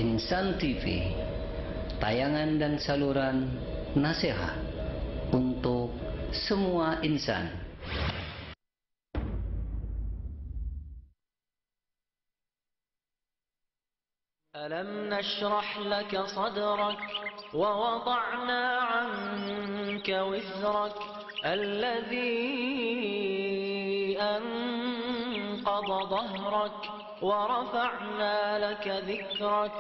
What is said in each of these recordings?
Insan TV, tayangan dan saluran nasihat untuk semua insan. ألم نشرح لك صدرك ووضعنا عنك وزرك الذي أنقض ظهرك ورفعنا لك ذكرك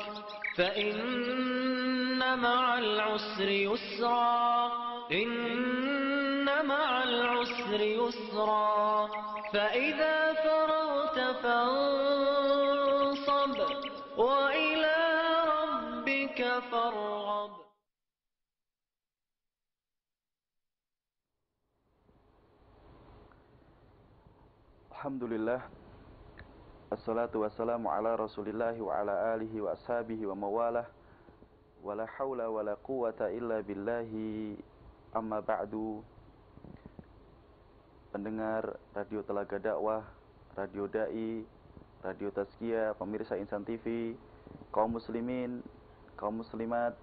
فإن مع العسر يسرا إن مع العسر يسرا فإذا فرغت فانصب وإلى ربك فارغب. Alhamdulillah, assalatu wassalamu ala rasulillahi wa ala alihi wa ashabihi wa mawalah, wa la hawla wa la quwata illa billahi, amma ba'du. Pendengar Radio Telaga Dakwah, Radio Dai, Radio Tazkiyah, pemirsa Insan TV, kaum muslimin, kaum muslimat,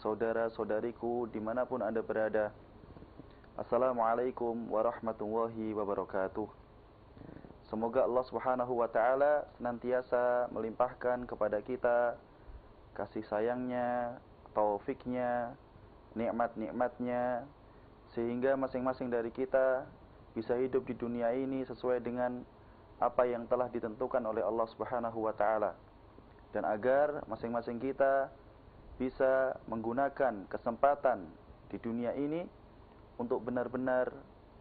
saudara-saudariku dimanapun Anda berada, Assalamualaikum warahmatullahi wabarakatuh. Semoga Allah Subhanahu wa ta'ala senantiasa melimpahkan kepada kita kasih sayangnya, taufiknya, nikmat-nikmatnya, sehingga masing-masing dari kita bisa hidup di dunia ini sesuai dengan apa yang telah ditentukan oleh Allah Subhanahu wa ta'ala, dan agar masing-masing kita bisa menggunakan kesempatan di dunia ini untuk benar-benar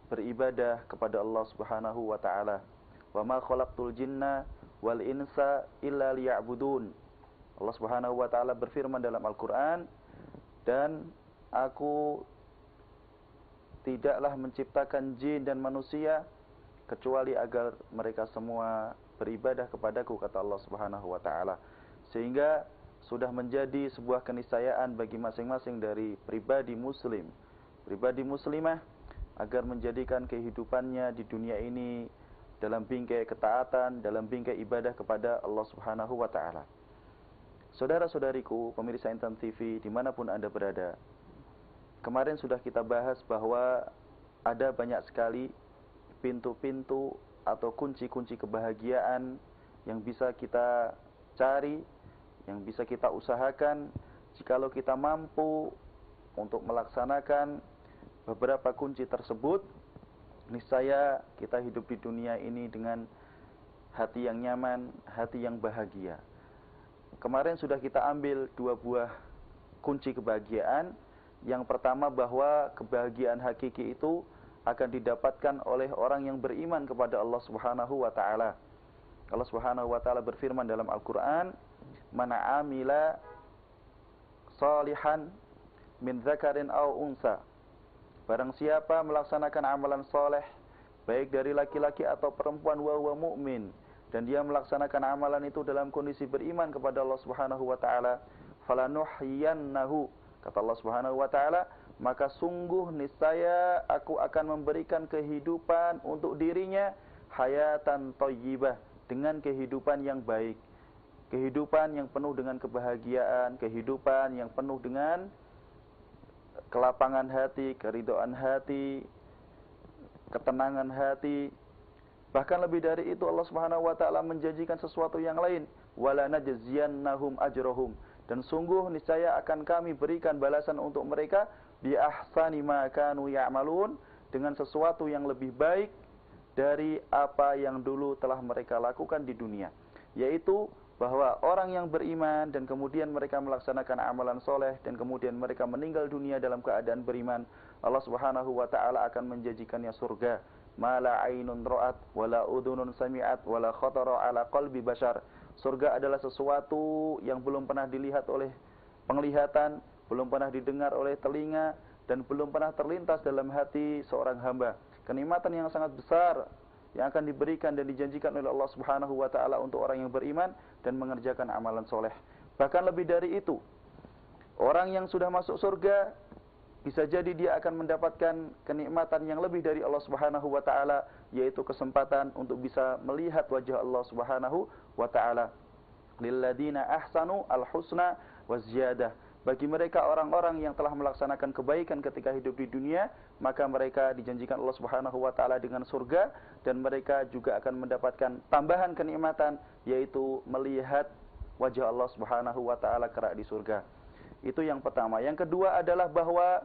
beribadah kepada Allah Subhanahu wa ta'ala. Wa ma khalaqtul jinna wal insa illa liya'budun. Allah Subhanahu wa ta'ala berfirman dalam Al-Qur'an, dan aku tidaklah menciptakan jin dan manusia kecuali agar mereka semua beribadah kepadaku, kata Allah Subhanahu wa ta'ala. Sehingga sudah menjadi sebuah keniscayaan bagi masing-masing dari pribadi muslim, pribadi muslimah, agar menjadikan kehidupannya di dunia ini dalam bingkai ketaatan, dalam bingkai ibadah kepada Allah Subhanahu wa ta'ala. Saudara-saudariku, pemirsa Insan TV dimanapun Anda berada, kemarin sudah kita bahas bahwa ada banyak sekali pintu-pintu atau kunci-kunci kebahagiaan yang bisa kita cari, yang bisa kita usahakan jikalau kita mampu untuk melaksanakan beberapa kunci tersebut. Niscaya kita hidup di dunia ini dengan hati yang nyaman, hati yang bahagia. Kemarin sudah kita ambil dua buah kunci kebahagiaan. Yang pertama, bahwa kebahagiaan hakiki itu akan didapatkan oleh orang yang beriman kepada Allah Subhanahu wa ta'ala. Allah Subhanahu wa ta'ala berfirman dalam Al-Quran, "Man amila salihan min dzakarin aw unsa." Barang siapa melaksanakan amalan soleh, baik dari laki-laki atau perempuan, wa huwa mu'min, dan dia melaksanakan amalan itu dalam kondisi beriman kepada Allah Subhanahu wa ta'ala, falanuhyiyannahu, kata Allah Subhanahu wa ta'ala, maka sungguh niscaya aku akan memberikan kehidupan untuk dirinya, hayatan thayyibah, dengan kehidupan yang baik, kehidupan yang penuh dengan kebahagiaan, kehidupan yang penuh dengan kelapangan hati, keridhaan hati, ketenangan hati. Bahkan lebih dari itu, Allah Subhanahu wa ta'ala menjanjikan sesuatu yang lain, wala najziyannahum ajrahum, dan sungguh niscaya akan kami berikan balasan untuk mereka bi ahsani ma kanu ya'malun, dengan sesuatu yang lebih baik dari apa yang dulu telah mereka lakukan di dunia, yaitu bahwa orang yang beriman dan kemudian mereka melaksanakan amalan soleh dan kemudian mereka meninggal dunia dalam keadaan beriman, Allah Subhanahu wa ta'ala akan menjanjikannya surga, ma la ainun ra'at wa la udhunun sami'at wa la khatara ala qalbi bashar. Surga adalah sesuatu yang belum pernah dilihat oleh penglihatan, belum pernah didengar oleh telinga, dan belum pernah terlintas dalam hati seorang hamba. Kenikmatan yang sangat besar yang akan diberikan dan dijanjikan oleh Allah Subhanahu wa ta'ala untuk orang yang beriman dan mengerjakan amalan soleh. Bahkan lebih dari itu, orang yang sudah masuk surga, bisa jadi dia akan mendapatkan kenikmatan yang lebih dari Allah Subhanahu wa ta'ala, yaitu kesempatan untuk bisa melihat wajah Allah Subhanahu wa ta'ala. lilladzina ahsanu al-husna wa ziyadah. Bagi mereka orang-orang yang telah melaksanakan kebaikan ketika hidup di dunia, maka mereka dijanjikan Allah Subhanahu wa taala dengan surga, dan mereka juga akan mendapatkan tambahan kenikmatan, yaitu melihat wajah Allah Subhanahu wa taala kelak di surga. Itu yang pertama. Yang kedua adalah bahwa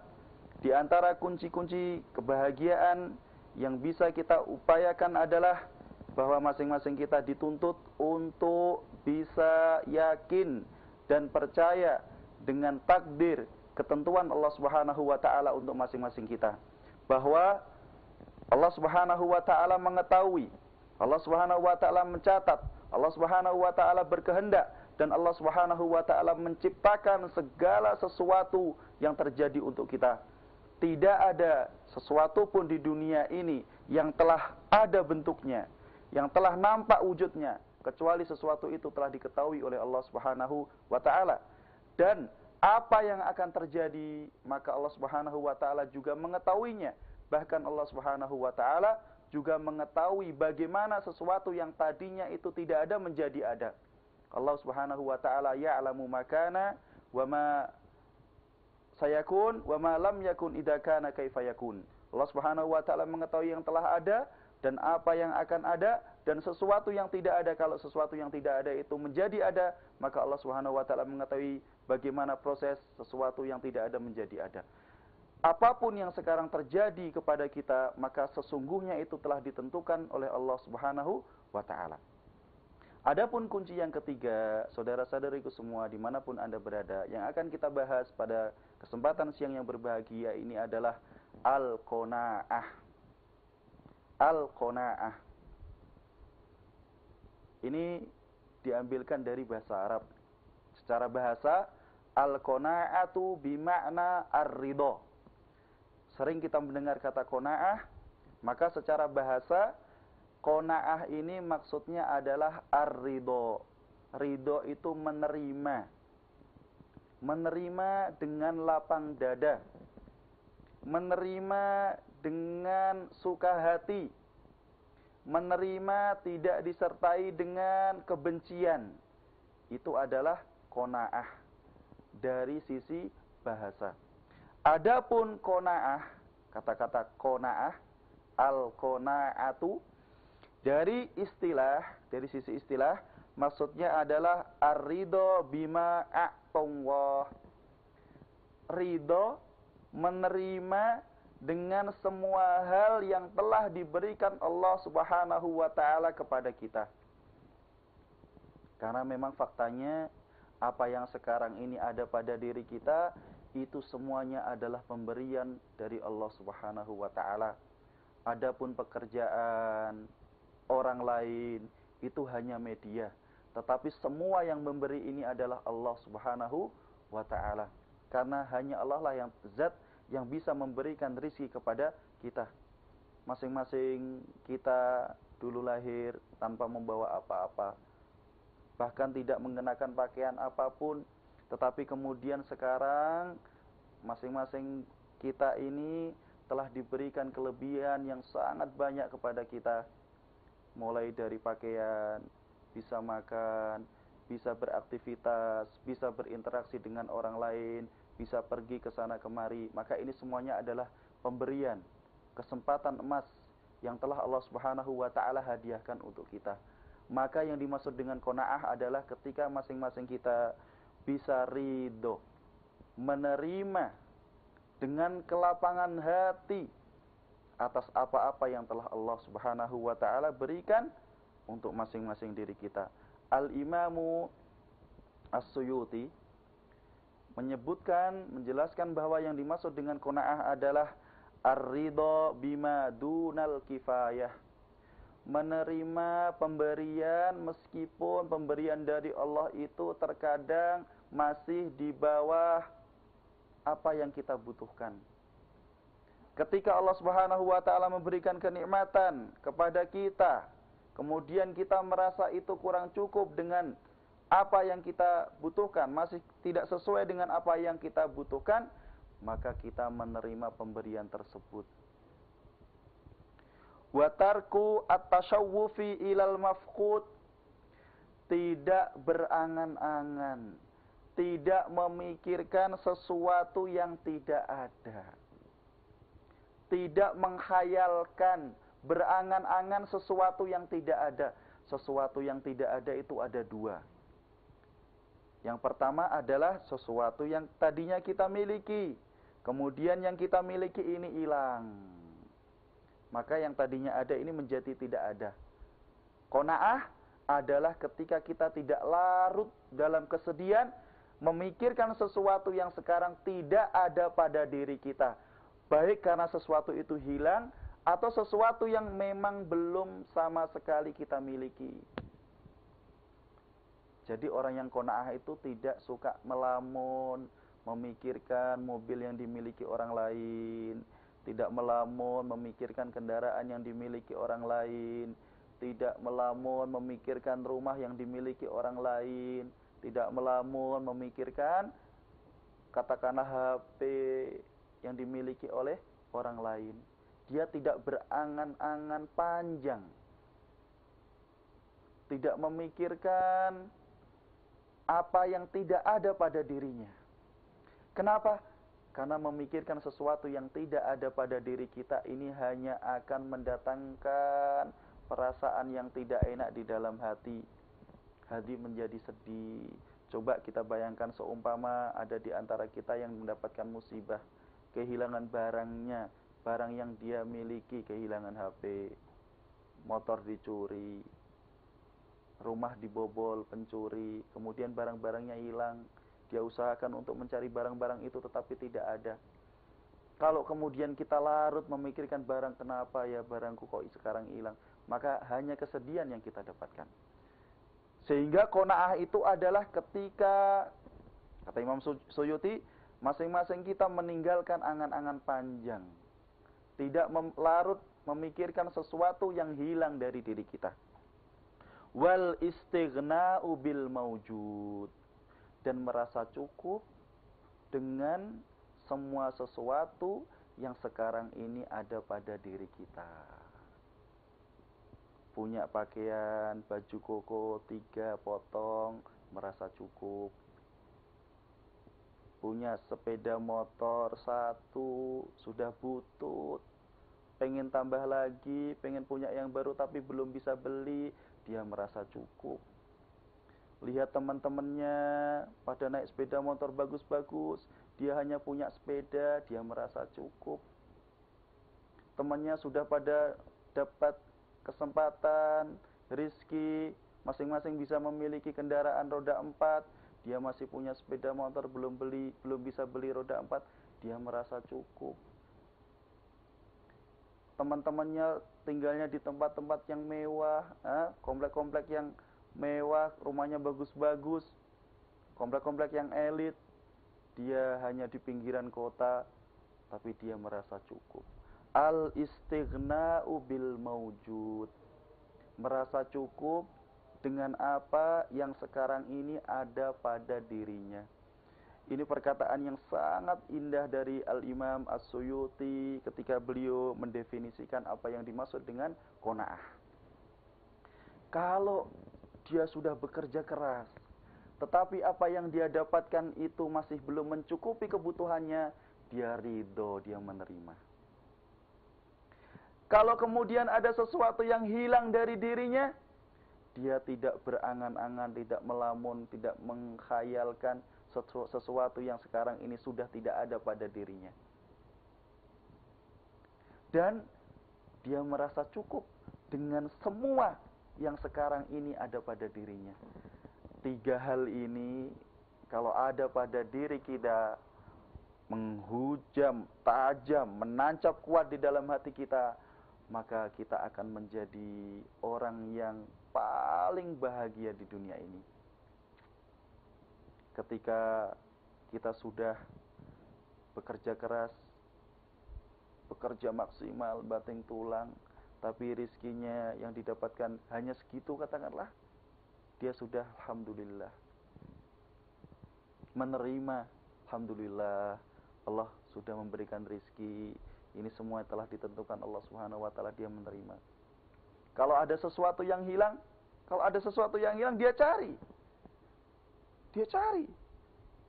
di antara kunci-kunci kebahagiaan yang bisa kita upayakan adalah bahwa masing-masing kita dituntut untuk bisa yakin dan percaya dengan takdir, ketentuan Allah Subhanahu wa taala untuk masing-masing kita. Bahwa Allah Subhanahu wa taala mengetahui, Allah Subhanahu wa taala mencatat, Allah Subhanahu wa taala berkehendak, dan Allah Subhanahu wa taala menciptakan segala sesuatu yang terjadi untuk kita. Tidak ada sesuatu pun di dunia ini yang telah ada bentuknya, yang telah nampak wujudnya, kecuali sesuatu itu telah diketahui oleh Allah Subhanahu wa taala. Dan apa yang akan terjadi, maka Allah Subhanahu wa taala juga mengetahuinya. Bahkan Allah Subhanahu wa taala juga mengetahui bagaimana sesuatu yang tadinya itu tidak ada menjadi ada. Allah Subhanahu wa taala ya'lamu ma kana wa ma sayakun wa ma lam yakun idza kana kaifa yakun. Allah Subhanahu wa taala mengetahui yang telah ada dan apa yang akan ada, dan sesuatu yang tidak ada. Kalau sesuatu yang tidak ada itu menjadi ada, maka Allah Subhanahu wa taala mengetahui bagaimana proses sesuatu yang tidak ada menjadi ada. Apapun yang sekarang terjadi kepada kita, maka sesungguhnya itu telah ditentukan oleh Allah Subhanahu wa taala. Adapun kunci yang ketiga, saudara-saudariku semua dimanapun Anda berada, yang akan kita bahas pada kesempatan siang yang berbahagia ini adalah al-qanaah. Al-qanaah ini diambilkan dari bahasa Arab. Secara bahasa, al-qanaatu bima'na ar-ridha. Sering kita mendengar kata qanaah, maka secara bahasa qanaah ini maksudnya adalah ar-ridha. Ridha itu menerima. Menerima dengan lapang dada. Menerima dengan suka hati, menerima tidak disertai dengan kebencian. Itu adalah qanaah dari sisi bahasa. Adapun qanaah, kata-kata qanaah, al-qanaatu, dari sisi istilah, maksudnya adalah ar-ridha bima a'tallah. Ridha, menerima dengan semua hal yang telah diberikan Allah Subhanahu wa taala kepada kita. Karena memang faktanya apa yang sekarang ini ada pada diri kita itu semuanya adalah pemberian dari Allah Subhanahu wa taala. Adapun pekerjaan orang lain itu hanya media, tetapi semua yang memberi ini adalah Allah Subhanahu wa taala. Karena hanya Allah lah yang zat yang bisa memberikan rizki kepada kita. Masing-masing kita dulu lahir tanpa membawa apa-apa, bahkan tidak mengenakan pakaian apapun, tetapi kemudian sekarang masing-masing kita ini telah diberikan kelebihan yang sangat banyak kepada kita. Mulai dari pakaian, bisa makan, bisa beraktivitas, bisa berinteraksi dengan orang lain, bisa pergi ke sana kemari. Maka ini semuanya adalah pemberian, kesempatan emas yang telah Allah Subhanahu wa taala hadiahkan untuk kita. Maka yang dimaksud dengan qanaah adalah ketika masing-masing kita bisa ridho, menerima dengan kelapangan hati atas apa-apa yang telah Allah Subhanahu wa taala berikan untuk masing-masing diri kita. Al-Imamu As-Suyuti menjelaskan bahwa yang dimaksud dengan qanaah adalah ar-ridha bima dunal kifayah. Menerima pemberian meskipun pemberian dari Allah itu terkadang masih di bawah apa yang kita butuhkan. Ketika Allah Subhanahu wa taala memberikan kenikmatan kepada kita, kemudian kita merasa itu kurang cukup dengan apa yang kita butuhkan, masih tidak sesuai dengan apa yang kita butuhkan, maka kita menerima pemberian tersebut. Wa tarku at-tashawwufi ilal mafqud, tidak berangan-angan, tidak memikirkan sesuatu yang tidak ada, tidak menghayalkan, berangan-angan sesuatu yang tidak ada. Sesuatu yang tidak ada itu ada dua. Yang pertama adalah sesuatu yang tadinya kita miliki, kemudian yang kita miliki ini hilang. Maka yang tadinya ada ini menjadi tidak ada. Qanaah adalah ketika kita tidak larut dalam kesedihan, memikirkan sesuatu yang sekarang tidak ada pada diri kita. Baik karena sesuatu itu hilang, atau sesuatu yang memang belum sama sekali kita miliki. Jadi orang yang qanaah itu tidak suka melamun, memikirkan mobil yang dimiliki orang lain, tidak melamun memikirkan kendaraan yang dimiliki orang lain, tidak melamun memikirkan rumah yang dimiliki orang lain, tidak melamun memikirkan katakanlah HP yang dimiliki oleh orang lain. Dia tidak berangan-angan panjang, tidak memikirkan apa yang tidak ada pada dirinya. Kenapa? Karena memikirkan sesuatu yang tidak ada pada diri kita ini hanya akan mendatangkan perasaan yang tidak enak di dalam hati. Hati menjadi sedih. Coba kita bayangkan seumpama ada di antara kita yang mendapatkan musibah, kehilangan barangnya, barang yang dia miliki, kehilangan HP, motor dicuri, rumah dibobol pencuri, kemudian barang-barangnya hilang. Dia usahakan untuk mencari barang-barang itu tetapi tidak ada. Kalau kemudian kita larut memikirkan barang, kenapa ya barangku kok sekarang hilang, maka hanya kesedihan yang kita dapatkan. Sehingga qanaah itu adalah ketika, kata Imam Suyuti, masing-masing kita meninggalkan angan-angan panjang, tidak larut memikirkan sesuatu yang hilang dari diri kita. Wal istighna'u bil maujud, dan merasa cukup dengan semua sesuatu yang sekarang ini ada pada diri kita. Punya pakaian, baju koko 3 potong, merasa cukup. Punya sepeda motor 1, sudah butut, pengen tambah lagi, pengen punya yang baru tapi belum bisa beli, dia merasa cukup. Lihat teman-temannya pada naik sepeda motor bagus-bagus, dia hanya punya sepeda, dia merasa cukup. Temannya sudah pada dapat kesempatan, rizki, masing-masing bisa memiliki kendaraan roda 4, dia masih punya sepeda motor, belum bisa beli roda 4, dia merasa cukup. Teman-temannya tinggalnya di tempat-tempat yang mewah, komplek-komplek yang mewah, rumahnya bagus-bagus, komplek-komplek yang elit, dia hanya di pinggiran kota, tapi dia merasa cukup. Al-istighna'u bil maujud, merasa cukup dengan apa yang sekarang ini ada pada dirinya. Ini perkataan yang sangat indah dari Al-Imam As-Suyuti ketika beliau mendefinisikan apa yang dimaksud dengan qanaah. Kalau dia sudah bekerja keras, tetapi apa yang dia dapatkan itu masih belum mencukupi kebutuhannya, dia ridho, dia menerima. Kalau kemudian ada sesuatu yang hilang dari dirinya, dia tidak berangan-angan, tidak melamun, tidak menghayalkan sesuatu yang sekarang ini sudah tidak ada pada dirinya. Dan dia merasa cukup dengan semua yang sekarang ini ada pada dirinya. 3 hal ini kalau ada pada diri kita, menghujam, tajam, menancap kuat di dalam hati kita, maka kita akan menjadi orang yang paling bahagia di dunia ini. Ketika kita sudah bekerja keras, bekerja maksimal, banting tulang, tapi rizkinya yang didapatkan hanya segitu, katakanlah, dia sudah alhamdulillah menerima, alhamdulillah Allah sudah memberikan rizki, ini semua telah ditentukan Allah Subhanahu wa taala, dia menerima. Kalau ada sesuatu yang hilang, Kalau ada sesuatu yang hilang, dia cari. Dia cari.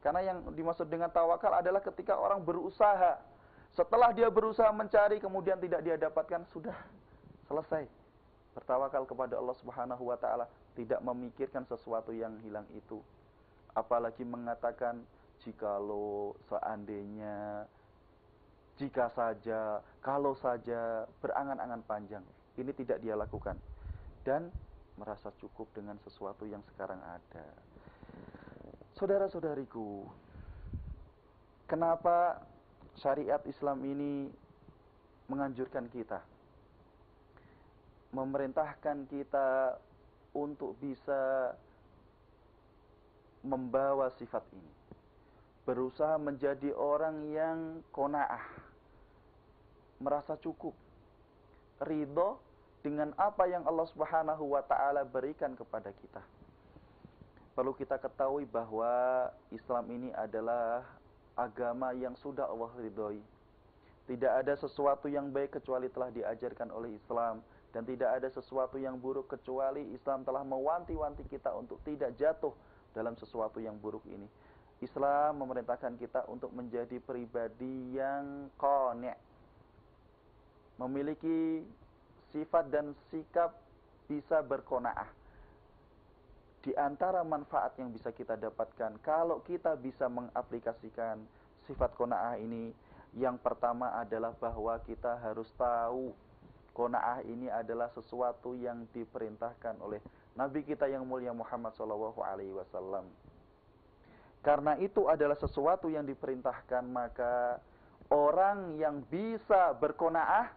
Karena yang dimaksud dengan tawakal adalah ketika orang berusaha. Setelah dia berusaha mencari, kemudian tidak dia dapatkan, sudah selesai. Bertawakal kepada Allah Subhanahu wa Ta'ala, tidak memikirkan sesuatu yang hilang itu. Apalagi mengatakan, jikalau, seandainya, jika saja, kalau saja, berangan-angan panjang. Ini tidak dia lakukan. Dan merasa cukup dengan sesuatu yang sekarang ada. Saudara-saudariku, kenapa syariat Islam ini menganjurkan kita, memerintahkan kita untuk bisa membawa sifat ini, berusaha menjadi orang yang qanaah, merasa cukup, ridho dengan apa yang Allah Subhanahu wa Ta'ala berikan kepada kita. Perlu kita ketahui bahwa Islam ini adalah agama yang sudah Allah ridhoi. Tidak ada sesuatu yang baik kecuali telah diajarkan oleh Islam, dan tidak ada sesuatu yang buruk kecuali Islam telah mewanti-wanti kita untuk tidak jatuh dalam sesuatu yang buruk ini. Islam memerintahkan kita untuk menjadi pribadi yang qani', memiliki sifat dan sikap bisa berqanaah. Di antara manfaat yang bisa kita dapatkan kalau kita bisa mengaplikasikan sifat qanaah ini, yang pertama adalah bahwa kita harus tahu qanaah ini adalah sesuatu yang diperintahkan oleh Nabi kita yang mulia Muhammad SAW. Karena itu adalah sesuatu yang diperintahkan, maka orang yang bisa berqanaah,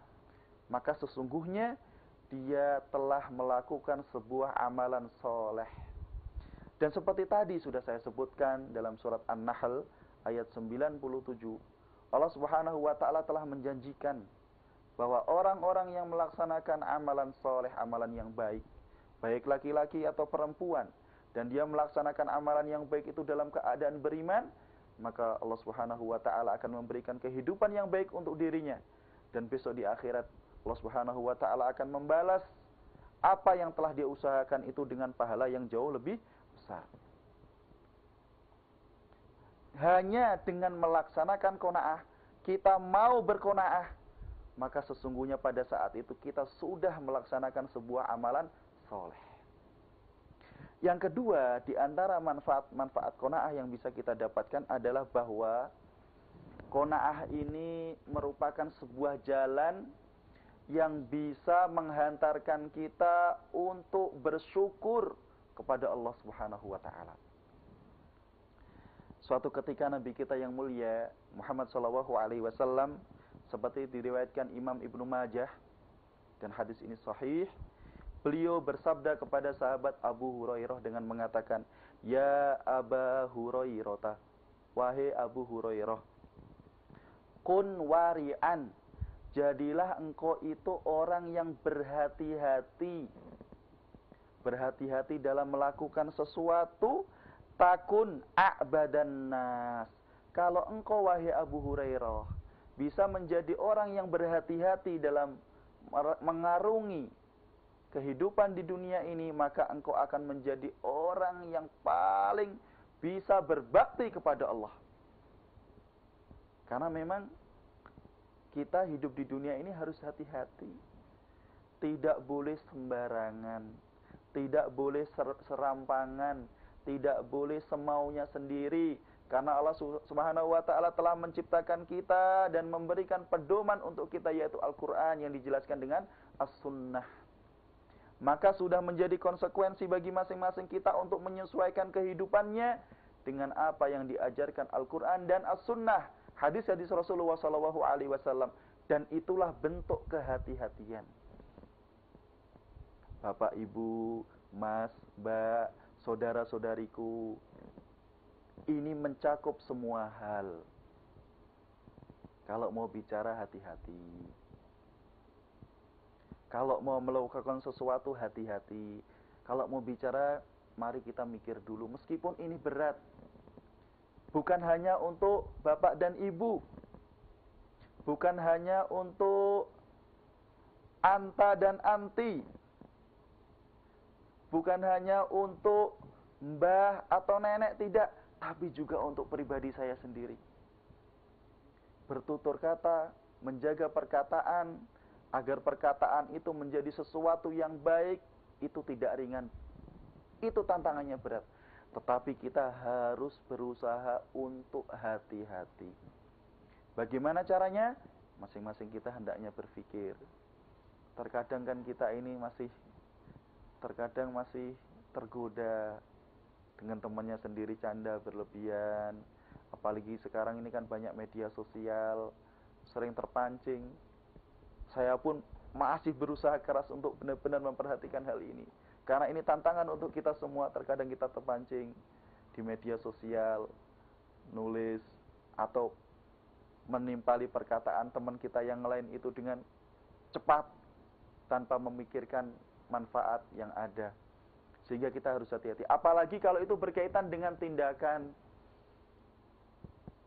maka sesungguhnya dia telah melakukan sebuah amalan soleh. Dan seperti tadi sudah saya sebutkan dalam surat An-Nahl ayat 97, Allah Subhanahu wa Ta'ala telah menjanjikan bahwa orang-orang yang melaksanakan amalan soleh, amalan yang baik, baik laki-laki atau perempuan, dan dia melaksanakan amalan yang baik itu dalam keadaan beriman, maka Allah Subhanahu wa Ta'ala akan memberikan kehidupan yang baik untuk dirinya. Dan besok di akhirat Allah Subhanahu wa Ta'ala akan membalas apa yang telah dia usahakan itu dengan pahala yang jauh lebih besar. Hanya dengan melaksanakan qanaah, kita mau berqanaah, maka sesungguhnya pada saat itu kita sudah melaksanakan sebuah amalan soleh. Yang kedua, di antara manfaat-manfaat qanaah yang bisa kita dapatkan adalah bahwa qanaah ini merupakan sebuah jalan yang bisa menghantarkan kita untuk bersyukur kepada Allah Subhanahu wa Ta'ala. Suatu ketika Nabi kita yang mulia Muhammad SAW, seperti diriwayatkan Imam Ibnu Majah, dan hadis ini sahih, beliau bersabda kepada sahabat Abu Hurairah dengan mengatakan, "Ya Aba Hurairah, wahai Abu Hurairah, kun wari'an, jadilah engkau itu orang yang berhati-hati. Berhati-hati dalam melakukan sesuatu, takun a'badan nas." Kalau engkau wahai Abu Hurairah bisa menjadi orang yang berhati-hati dalam mengarungi kehidupan di dunia ini, maka engkau akan menjadi orang yang paling bisa berbakti kepada Allah. Karena memang kita hidup di dunia ini harus hati-hati. Tidak boleh sembarangan, tidak boleh serampangan, tidak boleh semaunya sendiri. Karena Allah Subhanahu wa Ta'ala telah menciptakan kita dan memberikan pedoman untuk kita, yaitu Al-Quran yang dijelaskan dengan As-Sunnah. Maka sudah menjadi konsekuensi bagi masing-masing kita untuk menyesuaikan kehidupannya dengan apa yang diajarkan Al-Quran dan As-Sunnah, hadis-hadis Rasulullah SAW. Dan itulah bentuk kehati-hatian. Bapak, Ibu, Mas, Mbak, saudara-saudariku, ini mencakup semua hal. Kalau mau bicara, hati-hati. Kalau mau melakukan sesuatu, hati-hati. Kalau mau bicara, mari kita mikir dulu. Meskipun ini berat, bukan hanya untuk bapak dan ibu, bukan hanya untuk anta dan anti, bukan hanya untuk mbah atau nenek, tidak, tapi juga untuk pribadi saya sendiri. Bertutur kata, menjaga perkataan, agar perkataan itu menjadi sesuatu yang baik, itu tidak ringan. Itu tantangannya berat. Tetapi kita harus berusaha untuk hati-hati. Bagaimana caranya? Masing-masing kita hendaknya berpikir. Terkadang kan kita ini terkadang masih tergoda dengan temannya sendiri canda berlebihan. Apalagi sekarang ini kan banyak media sosial, sering terpancing. Saya pun masih berusaha keras untuk benar-benar memperhatikan hal ini. Karena ini tantangan untuk kita semua. Terkadang kita terpancing di media sosial, nulis, atau menimpali perkataan teman kita yang lain itu dengan cepat, tanpa memikirkan manfaat yang ada. Sehingga kita harus hati-hati. Apalagi kalau itu berkaitan dengan tindakan.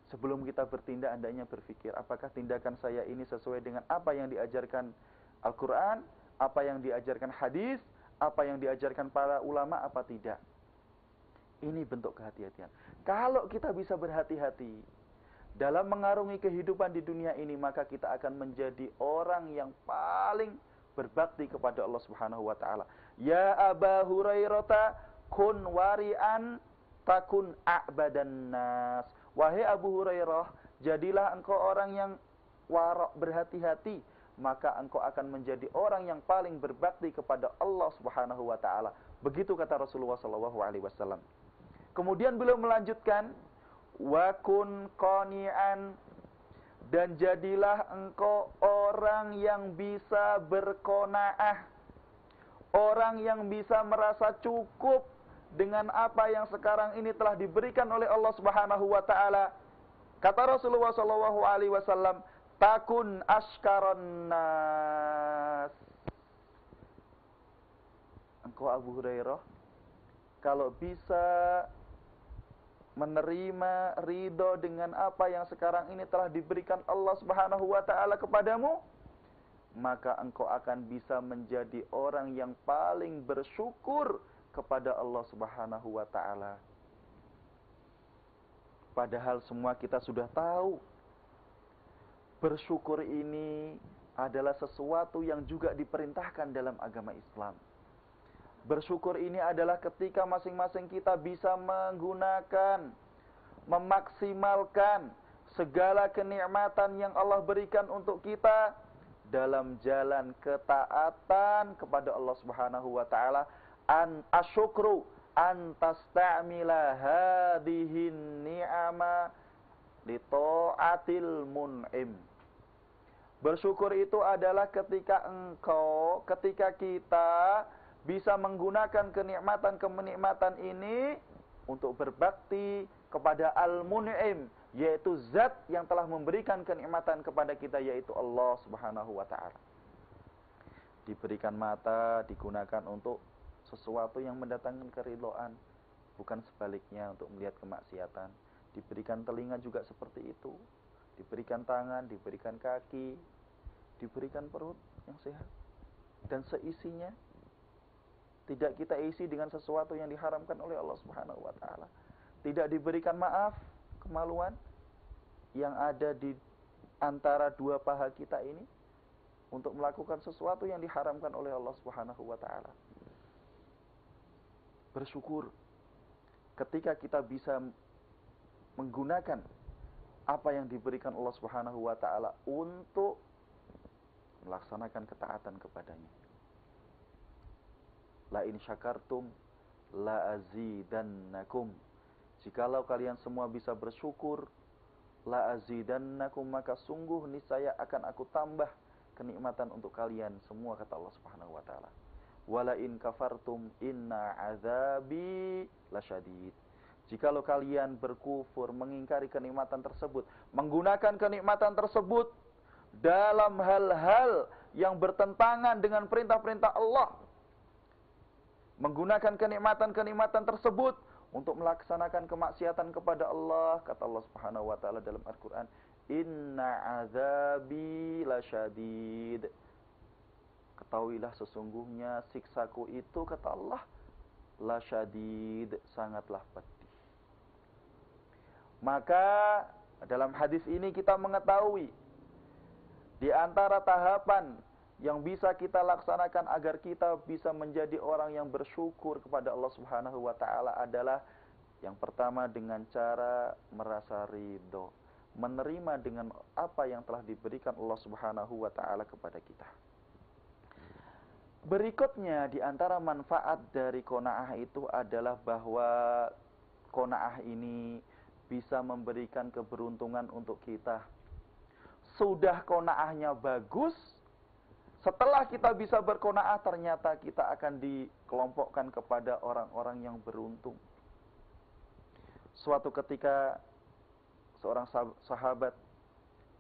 Sebelum kita bertindak, hendaknya berpikir, apakah tindakan saya ini sesuai dengan apa yang diajarkan Al-Quran, apa yang diajarkan hadis, apa yang diajarkan para ulama, apa tidak. Ini bentuk kehati-hatian. Kalau kita bisa berhati-hati dalam mengarungi kehidupan di dunia ini, maka kita akan menjadi orang yang paling berbakti kepada Allah Subhanahu wa taala. Ya Aba Hurairah, kun wari'an takun a'badan nas. Wahai Abu Hurairah, jadilah engkau orang yang warok, berhati-hati, maka engkau akan menjadi orang yang paling berbakti kepada Allah Subhanahu wa taala. Begitu kata Rasulullah sallallahu alaihi wasallam. Kemudian beliau melanjutkan, wa kun qani'an, dan jadilah engkau orang yang bisa berqanaah, orang yang bisa merasa cukup dengan apa yang sekarang ini telah diberikan oleh Allah Subhanahu wa taala. Kata Rasulullah sallallahu alaihi wasallam, takun ashkaron nas. Engkau Abu Hurairah, kalau bisa menerima ridho dengan apa yang sekarang ini telah diberikan Allah Subhanahu wa taala kepadamu, maka engkau akan bisa menjadi orang yang paling bersyukur kepada Allah Subhanahu wa taala. Padahal semua kita sudah tahu, bersyukur ini adalah sesuatu yang juga diperintahkan dalam agama Islam. Bersyukur ini adalah ketika masing-masing kita bisa menggunakan, memaksimalkan segala kenikmatan yang Allah berikan untuk kita dalam jalan ketaatan kepada Allah Subhanahu wa taala. An asyukru an tasta'mila hadhihin ni'ama li ta'atil mun'im. Bersyukur itu adalah ketika kita bisa menggunakan kenikmatan ini untuk berbakti kepada Al-Mun'im, yaitu zat yang telah memberikan kenikmatan kepada kita, yaitu Allah Subhanahu wa ta'ala. Diberikan mata, digunakan untuk sesuatu yang mendatangkan keridhaan, bukan sebaliknya untuk melihat kemaksiatan. Diberikan telinga juga seperti itu. Diberikan tangan, diberikan kaki, diberikan perut yang sehat dan seisinya. Tidak kita isi dengan sesuatu yang diharamkan oleh Allah Subhanahu wa taala. Tidak diberikan maaf, kemaluan yang ada di antara dua paha kita ini untuk melakukan sesuatu yang diharamkan oleh Allah Subhanahu wa taala. Bersyukur ketika kita bisa menggunakan apa yang diberikan Allah Subhanahu wa taala untuk melaksanakan ketaatan kepadanya. La in syakartum la azidannakum. Jikalau kalian semua bisa bersyukur, la azidannakum, maka sungguh niscaya akan aku tambah kenikmatan untuk kalian semua, kata Allah Subhanahu wa taala. Wala in kafartum inna azabi lasyadid. Jikalau kalian berkufur, mengingkari kenikmatan tersebut, menggunakan kenikmatan tersebut dalam hal-hal yang bertentangan dengan perintah-perintah Allah, menggunakan kenikmatan-kenikmatan tersebut untuk melaksanakan kemaksiatan kepada Allah, kata Allah Subhanahu wa taala dalam Al-Qur'an, inna azabi lasyadid. Ketahuilah sesungguhnya siksaku itu, kata Allah, lasyadid, sangatlah pedih. Maka dalam hadis ini kita mengetahui di antara tahapan yang bisa kita laksanakan agar kita bisa menjadi orang yang bersyukur kepada Allah Subhanahu wa taala adalah yang pertama dengan cara merasa ridho, menerima dengan apa yang telah diberikan Allah Subhanahu wa taala kepada kita. Berikutnya di antara manfaat dari qanaah itu adalah bahwa qanaah ini bisa memberikan keberuntungan untuk kita. Sudah qanaahnya bagus, setelah kita bisa berqanaah ternyata kita akan dikelompokkan kepada orang-orang yang beruntung. Suatu ketika seorang sahabat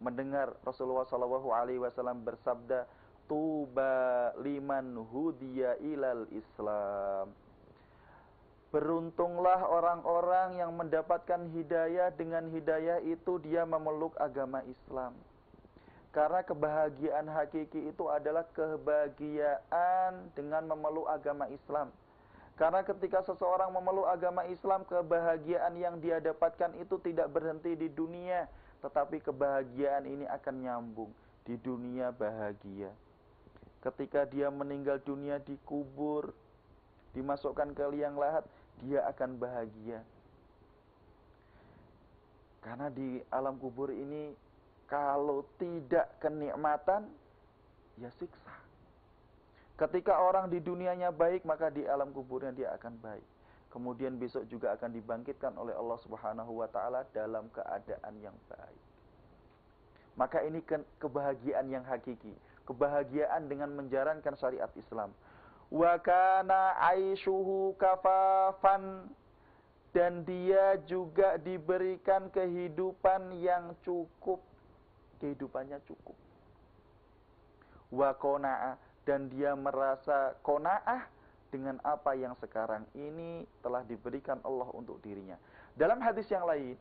mendengar Rasulullah SAW bersabda, "Tuba liman hudiya ilal Islam." Beruntunglah orang-orang yang mendapatkan hidayah, dengan hidayah itu dia memeluk agama Islam. Karena kebahagiaan hakiki itu adalah kebahagiaan dengan memeluk agama Islam. Karena ketika seseorang memeluk agama Islam, kebahagiaan yang dia dapatkan itu tidak berhenti di dunia, tetapi kebahagiaan ini akan nyambung di dunia bahagia. Ketika dia meninggal dunia, dikubur, dimasukkan ke liang lahat, dia akan bahagia. Karena di alam kubur ini kalau tidak kenikmatan, ya siksa. Ketika orang di dunianya baik, maka di alam kuburnya dia akan baik. Kemudian besok juga akan dibangkitkan oleh Allah Subhanahu wa taala dalam keadaan yang baik. Maka ini kebahagiaan yang hakiki, kebahagiaan dengan menjalankan syariat Islam. Wa kana aishuhu kafafan, dan dia juga diberikan kehidupan yang cukup. Kehidupannya cukup. Wa qana'a, dan dia merasa qanaah dengan apa yang sekarang ini telah diberikan Allah untuk dirinya. Dalam hadis yang lain,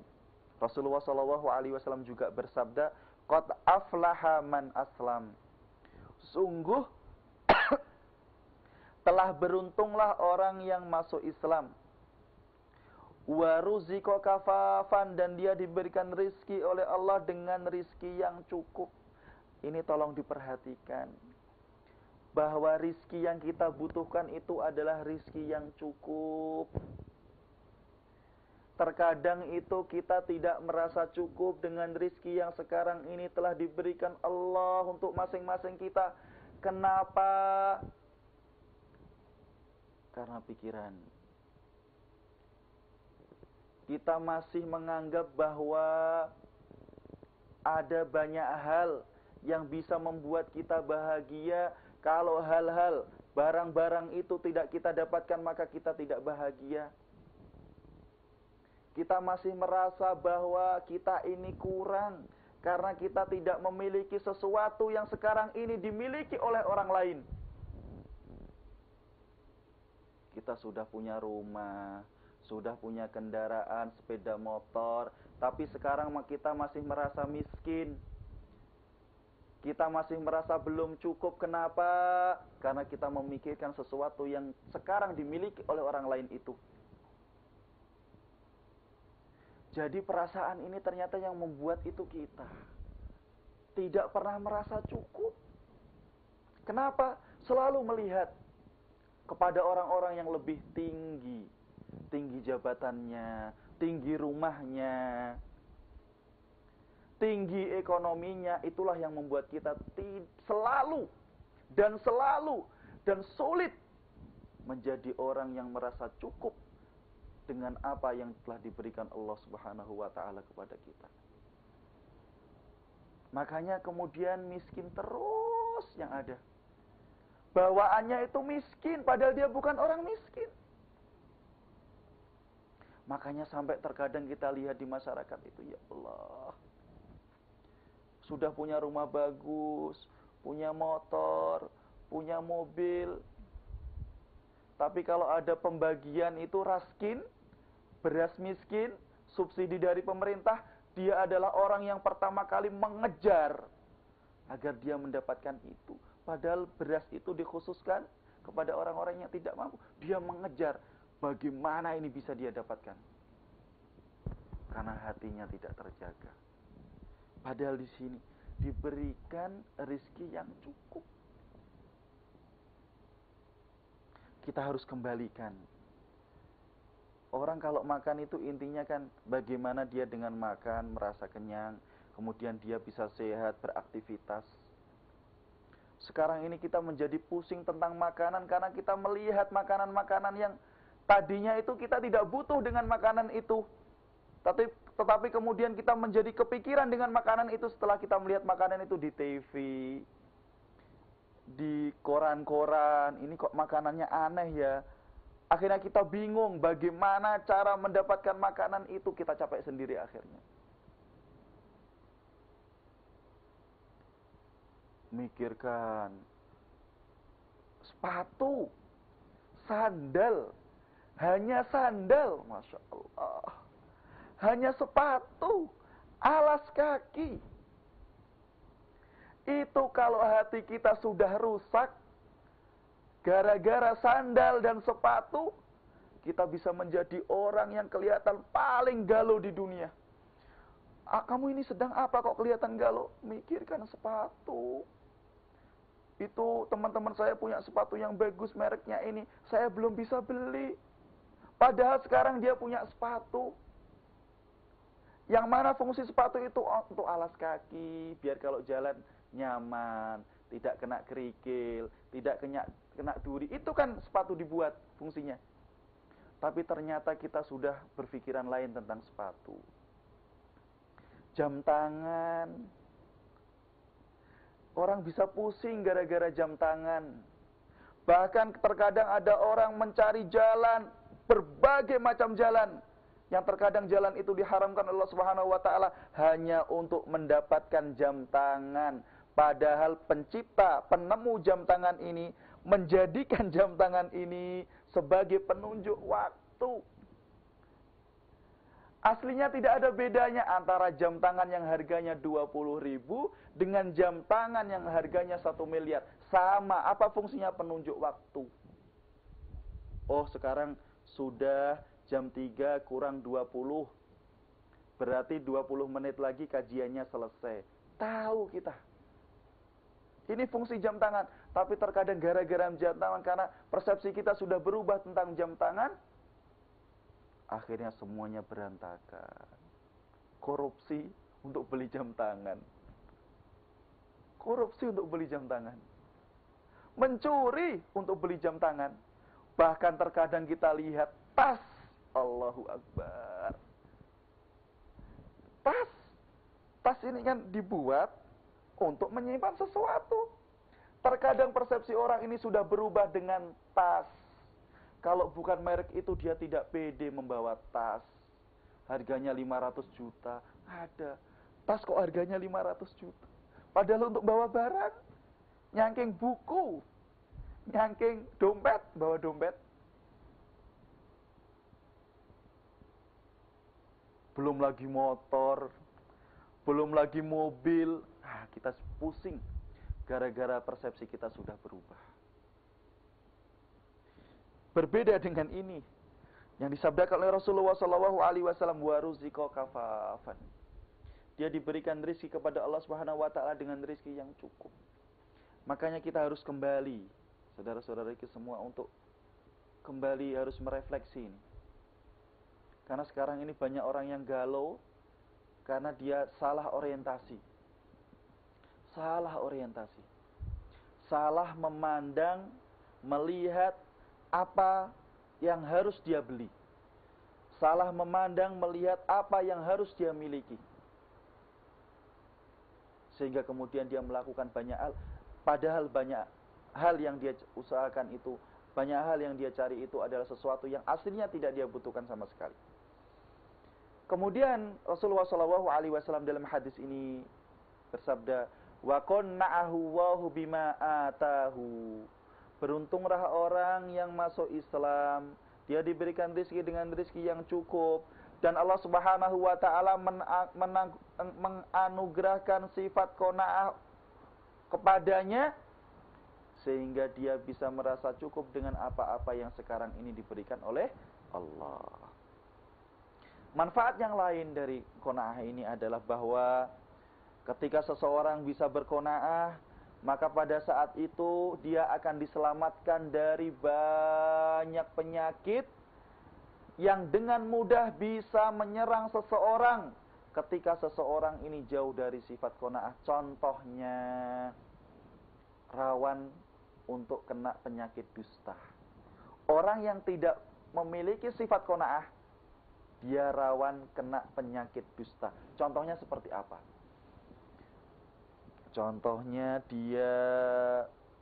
Rasulullah SAW juga bersabda, "Qad aflaha man aslam." Sungguh telah beruntunglah orang yang masuk Islam. Wa ruziqa kafafan, dan dia diberikan rizki oleh Allah dengan rizki yang cukup. Ini tolong diperhatikan, bahwa rizki yang kita butuhkan itu adalah rizki yang cukup. Terkadang itu kita tidak merasa cukup dengan rizki yang sekarang ini telah diberikan Allah untuk masing-masing kita. Kenapa? Karena pikiran. Kita masih menganggap bahwa ada banyak hal yang bisa membuat kita bahagia. Kalau hal-hal, barang-barang itu tidak kita dapatkan, maka kita tidak bahagia. Kita masih merasa bahwa kita ini kurang karena kita tidak memiliki sesuatu yang sekarang ini dimiliki oleh orang lain. Kita sudah punya rumah, sudah punya kendaraan, sepeda motor, tapi sekarang kita masih merasa miskin. Kita masih merasa belum cukup. Kenapa? Karena kita memikirkan sesuatu yang sekarang dimiliki oleh orang lain itu. Jadi perasaan ini ternyata yang membuat itu kita tidak pernah merasa cukup. Kenapa? Selalu melihat kepada orang-orang yang lebih tinggi. Tinggi jabatannya, tinggi rumahnya, tinggi ekonominya. Itulah yang membuat kita selalu dan sulit menjadi orang yang merasa cukup dengan apa yang telah diberikan Allah Subhanahu wa taala kepada kita. Makanya kemudian miskin terus yang ada. Bawaannya itu miskin padahal dia bukan orang miskin. Makanya sampai terkadang kita lihat di masyarakat itu, ya Allah, sudah punya rumah bagus, punya motor, punya mobil, tapi kalau ada pembagian itu raskin, beras miskin, subsidi dari pemerintah, dia adalah orang yang pertama kali mengejar agar dia mendapatkan itu. Padahal beras itu dikhususkan kepada orang-orang yang tidak mampu. Dia mengejar Bagaimana ini bisa dia dapatkan? Karena hatinya tidak terjaga. Padahal di sini diberikan rezeki yang cukup. Kita harus kembalikan. Orang kalau makan itu intinya kan bagaimana dia dengan makan merasa kenyang, kemudian dia bisa sehat, beraktivitas. Sekarang ini kita menjadi pusing tentang makanan karena kita melihat makanan-makanan yang tadinya itu kita tidak butuh dengan makanan itu. Tetapi kemudian kita menjadi kepikiran dengan makanan itu setelah kita melihat makanan itu di TV, di koran-koran. Ini kok makanannya aneh ya. Akhirnya kita bingung bagaimana cara mendapatkan makanan itu, kita capek sendiri akhirnya. Mikirkan sepatu, sandal, hanya sandal, Masya Allah. Hanya sepatu, alas kaki. Itu kalau hati kita sudah rusak, gara-gara sandal dan sepatu, kita bisa menjadi orang yang kelihatan paling galau di dunia. Kamu ini sedang apa kok kelihatan galau? Mikirkan sepatu. Itu teman-teman saya punya sepatu yang bagus mereknya ini, saya belum bisa beli. Padahal sekarang dia punya sepatu. Yang mana fungsi sepatu itu? Untuk alas kaki, biar kalau jalan nyaman, tidak kena kerikil, tidak kena duri. Itu kan sepatu dibuat fungsinya. Tapi ternyata kita sudah berpikiran lain tentang sepatu. Jam tangan. Orang bisa pusing gara-gara jam tangan. Bahkan terkadang ada orang mencari jalan, berbagai macam jalan. Yang terkadang jalan itu diharamkan Allah Subhanahu wa taala hanya untuk mendapatkan jam tangan. Padahal pencipta, penemu jam tangan ini menjadikan jam tangan ini sebagai penunjuk waktu. Aslinya tidak ada bedanya antara jam tangan yang harganya 20.000 dengan jam tangan yang harganya 1 miliar. Sama, apa fungsinya? Penunjuk waktu. Oh, sekarang sudah jam 3 kurang 20. Berarti 20 menit lagi kajiannya selesai. Tahu kita. Ini fungsi jam tangan. Tapi terkadang gara-gara jam tangan, karena persepsi kita sudah berubah tentang jam tangan, akhirnya semuanya berantakan. Korupsi untuk beli jam tangan. Korupsi untuk beli jam tangan. Mencuri untuk beli jam tangan. Bahkan terkadang kita lihat tas. Allahu Akbar. Tas. Tas ini kan dibuat untuk menyimpan sesuatu. Terkadang persepsi orang ini sudah berubah dengan tas. Kalau bukan merek itu dia tidak pede membawa tas. Harganya 500 juta. Ada. Tas kok harganya 500 juta. Padahal untuk bawa barang. Nyangking buku. Nyangking dompet. Bawa dompet. Belum lagi motor. Belum lagi mobil. Kita pusing. Gara-gara persepsi kita sudah berubah. Berbeda dengan ini yang disabdakan oleh Rasulullah SAW, waruziko kafafan. Dia diberikan rezeki kepada Allah Subhanahu wa taala dengan rezeki yang cukup. Makanya kita harus kembali, saudara-saudara kita semua, untuk kembali harus merefleksi ini. Karena sekarang ini banyak orang yang galau karena dia salah orientasi. Salah orientasi. Salah memandang, melihat apa yang harus dia beli. Salah memandang, melihat apa yang harus dia miliki. Sehingga kemudian dia melakukan banyak hal, padahal banyak hal yang dia usahakan itu, banyak hal yang dia cari itu adalah sesuatu yang aslinya tidak dia butuhkan sama sekali. Kemudian Rasulullah SAW dalam hadis ini bersabda, wa qanna'ahu Allahu bima atahu. Beruntunglah orang yang masuk Islam, dia diberikan rezeki dengan rezeki yang cukup, dan Allah Subhanahu wa taala menganugerahkan sifat qanaah kepadanya, sehingga dia bisa merasa cukup dengan apa-apa yang sekarang ini diberikan oleh Allah. Manfaat yang lain dari qanaah ini adalah bahwa ketika seseorang bisa berqanaah, maka pada saat itu dia akan diselamatkan dari banyak penyakit yang dengan mudah bisa menyerang seseorang ketika seseorang ini jauh dari sifat qanaah. Contohnya, rawan untuk kena penyakit dusta. Orang yang tidak memiliki sifat qanaah, dia rawan kena penyakit dusta. Contohnya seperti apa? Contohnya dia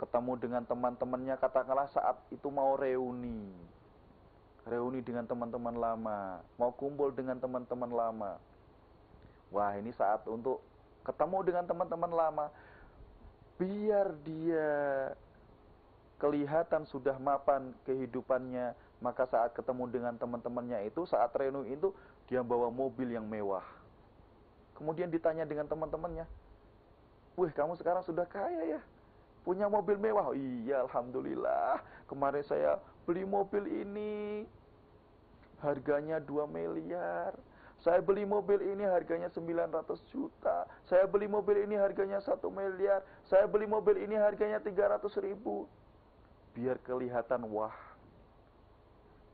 ketemu dengan teman-temannya, katakanlah saat itu mau reuni dengan teman-teman lama, mau kumpul dengan teman-teman lama. Wah, ini saat untuk ketemu dengan teman-teman lama. Biar dia kelihatan sudah mapan kehidupannya, maka saat ketemu dengan teman-temannya itu, saat reuni itu, dia bawa mobil yang mewah. Kemudian ditanya dengan teman-temannya, "Wih, kamu sekarang sudah kaya ya? Punya mobil mewah?" "Oh, iya, alhamdulillah. Kemarin saya beli mobil ini, harganya 2 miliar. Saya beli mobil ini harganya 900 juta. Saya beli mobil ini harganya 1 miliar. Saya beli mobil ini harganya 300 ribu. Biar kelihatan wah.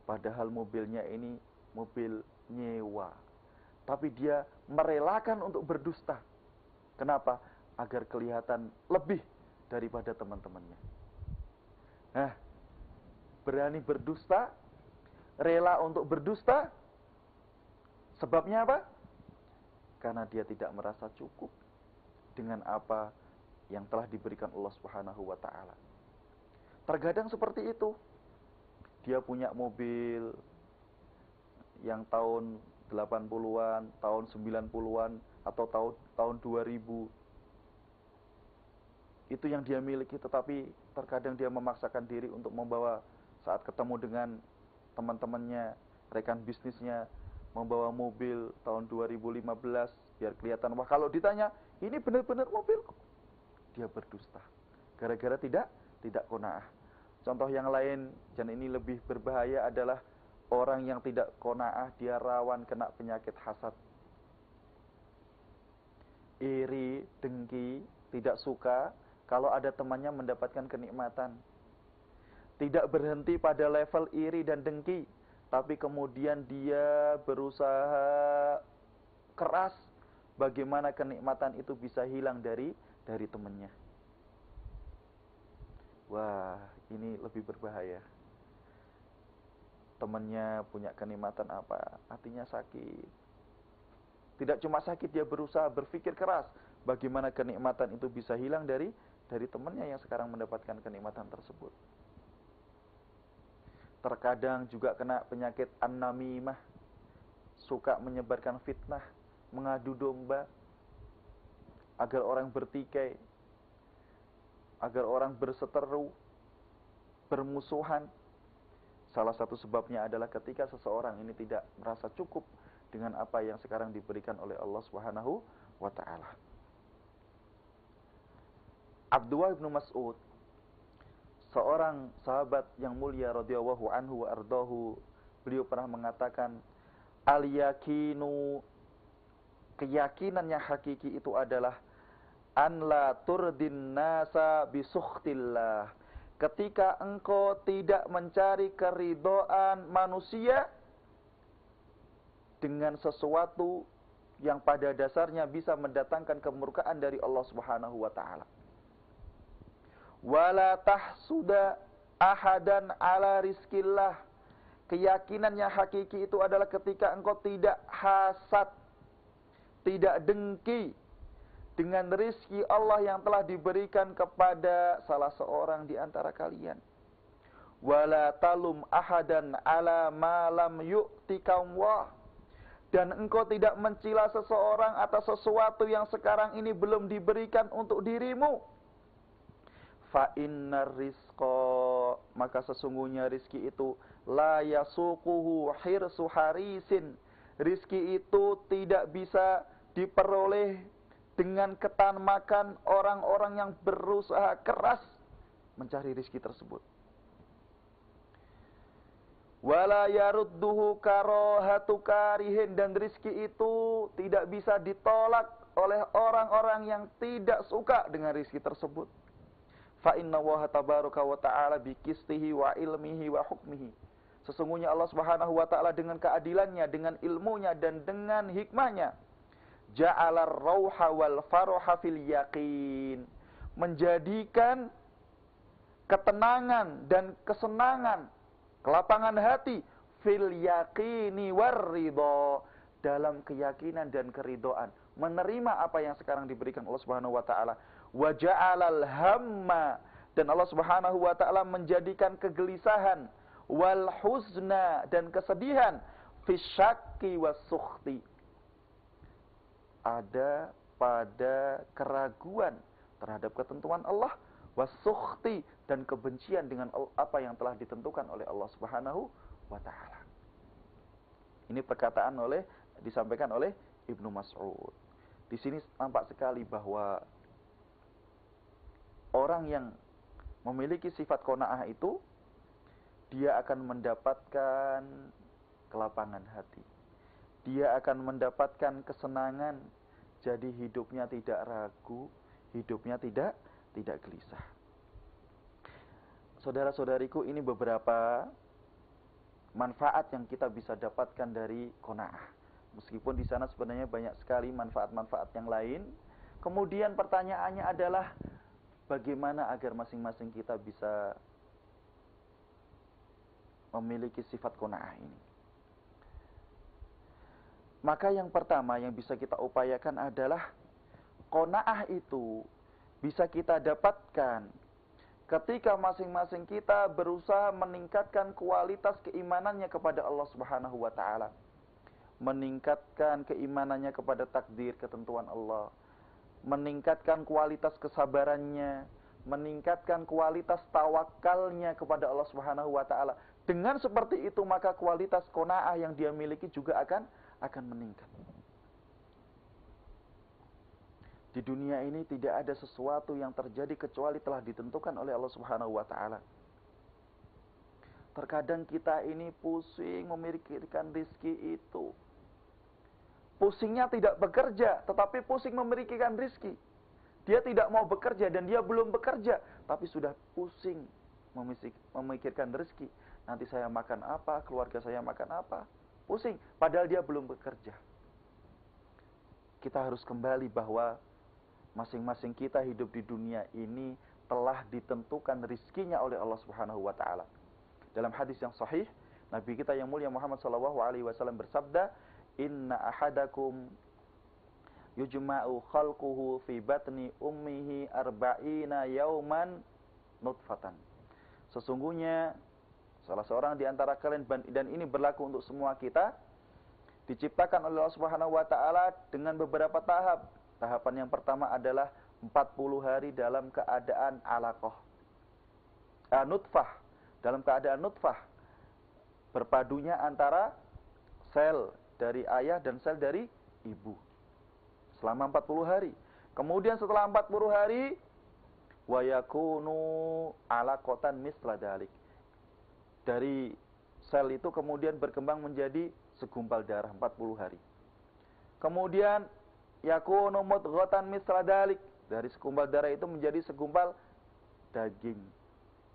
Padahal mobilnya ini mobil nyewa. Tapi dia merelakan untuk berdusta. Kenapa? Agar kelihatan lebih daripada teman-temannya. Nah, berani berdusta, rela untuk berdusta. Sebabnya apa? Karena dia tidak merasa cukup dengan apa yang telah diberikan Allah Subhanahu wa taala. Terkadang seperti itu. Dia punya mobil yang tahun 80-an, tahun 90-an, atau tahun 2000. Itu yang dia miliki, tetapi terkadang dia memaksakan diri untuk membawa saat ketemu dengan teman-temannya, rekan bisnisnya, membawa mobil tahun 2015 biar kelihatan wah. Kalau ditanya, "Ini benar-benar mobilku," dia berdusta. Gara-gara tidak qanaah. Contoh yang lain, dan ini lebih berbahaya, adalah orang yang tidak qanaah, dia rawan kena penyakit hasad. Iri, dengki, tidak suka kalau ada temannya mendapatkan kenikmatan. Tidak berhenti pada level iri dan dengki, tapi kemudian dia berusaha keras bagaimana kenikmatan itu bisa hilang dari temannya. Wah, ini lebih berbahaya. Temannya punya kenikmatan apa, hatinya sakit. Tidak cuma sakit, dia berusaha berpikir keras bagaimana kenikmatan itu bisa hilang dari temannya yang sekarang mendapatkan kenikmatan tersebut. Terkadang juga kena penyakit an-namimah, suka menyebarkan fitnah, mengadu domba, agar orang bertikai, agar orang berseteru, bermusuhan. Salah satu sebabnya adalah ketika seseorang ini tidak merasa cukup dengan apa yang sekarang diberikan oleh Allah Subhanahu wa taala. Abdullah bin Mas'ud, seorang sahabat yang mulia radhiyallahu anhu wa ardahu, beliau pernah mengatakan, "Al-yakinu," keyakinan yang hakiki itu adalah an la turdin nasa bisukhtillah. Ketika engkau tidak mencari keridhaan manusia dengan sesuatu yang pada dasarnya bisa mendatangkan kemurkaan dari Allah Subhanahu wa taala. Wala tahsuda ahadan ala rizkillah. Keyakinan yang hakiki itu adalah ketika engkau tidak hasad, tidak dengki dengan rizki Allah yang telah diberikan kepada salah seorang di antara kalian. Wala talum ahadan ala ma lam yu'tikamwah. Dan engkau tidak mencela seseorang atas sesuatu yang sekarang ini belum diberikan untuk dirimu. Fa innar rizqa, maka sesungguhnya rizki itu la yasuquhu hirsu harisin. Rizki itu tidak bisa diperoleh dengan ketamakan orang-orang yang berusaha keras mencari rizki tersebut. Wala yarudduhu karohatu karihin, dan rizki itu tidak bisa ditolak oleh orang-orang yang tidak suka dengan rizki tersebut. Fa inna Allaha tabaraka wa ta'ala biqistihi wa ilmihi wa hukmihi. Sesungguhnya Allah Subhanahu wa ta'ala dengan keadilannya, dengan ilmunya dan dengan hikmahnya, ja'alar rauha wal faroha fil yaqin, menjadikan ketenangan dan kesenangan, kelapangan hati, fil yaqini war ridha, dalam keyakinan dan keridhaan, menerima apa yang sekarang diberikan Allah Subhanahu wa taala. Wa ja'alal hamma, dan Allah Subhanahu wa taala menjadikan kegelisahan, wal huzna, dan kesedihan, fisyakki was sukhti, ada pada keraguan terhadap ketentuan Allah, wasukhti, dan kebencian dengan apa yang telah ditentukan oleh Allah Subhanahu wa taala. Ini perkataan disampaikan oleh Ibnu Mas'ud. Di sini nampak sekali bahwa orang yang memiliki sifat qanaah itu, dia akan mendapatkan kelapangan hati. Dia akan mendapatkan kesenangan. Jadi hidupnya tidak ragu, hidupnya tidak gelisah. Saudara-saudariku, ini beberapa manfaat yang kita bisa dapatkan dari qanaah. Meskipun di sana sebenarnya banyak sekali manfaat-manfaat yang lain. Kemudian pertanyaannya adalah bagaimana agar masing-masing kita bisa memiliki sifat qanaah ini. Maka yang pertama yang bisa kita upayakan adalah qanaah itu bisa kita dapatkan ketika masing-masing kita berusaha meningkatkan kualitas keimanannya kepada Allah Subhanahu wa taala. Meningkatkan keimanannya kepada takdir, ketentuan Allah. Meningkatkan kualitas kesabarannya, meningkatkan kualitas tawakalnya kepada Allah Subhanahu wa taala. Dengan seperti itu maka kualitas qanaah yang dia miliki juga akan meningkat. Di dunia ini tidak ada sesuatu yang terjadi kecuali telah ditentukan oleh Allah Subhanahu wa taala. Terkadang kita ini pusing memikirkan rizki itu. Pusingnya tidak bekerja, tetapi pusing memikirkan rizki. Dia tidak mau bekerja dan dia belum bekerja, tapi sudah pusing memikirkan rizki. Nanti saya makan apa, keluarga saya makan apa. Pusing, padahal dia belum bekerja. Kita harus kembali bahwa masing-masing kita hidup di dunia ini telah ditentukan rizkinya oleh Allah Subhanahu wa taala. Dalam hadis yang sahih, Nabi kita yang mulia Muhammad sallallahu alaihi wasallam bersabda, "Inna ahadakum yujma'u khalquhu fi batni ummihi arba'ina yauman nutfatan." Sesungguhnya salah seorang di antara kalian, dan ini berlaku untuk semua kita, diciptakan oleh Allah Subhanahu wa taala dengan beberapa tahap. Tahapan yang pertama adalah 40 hari dalam keadaan alaqah. Nutfah, dalam keadaan nutfah. Berpadunya antara sel dari ayah dan sel dari ibu. Selama 40 hari. Kemudian setelah 40 hari, wa yakunu alaqatan misla dzalik. Dari sel itu kemudian berkembang menjadi segumpal darah 40 hari. Kemudian yakunu mudghatan misla dzalik. Dari segumpal darah itu menjadi segumpal daging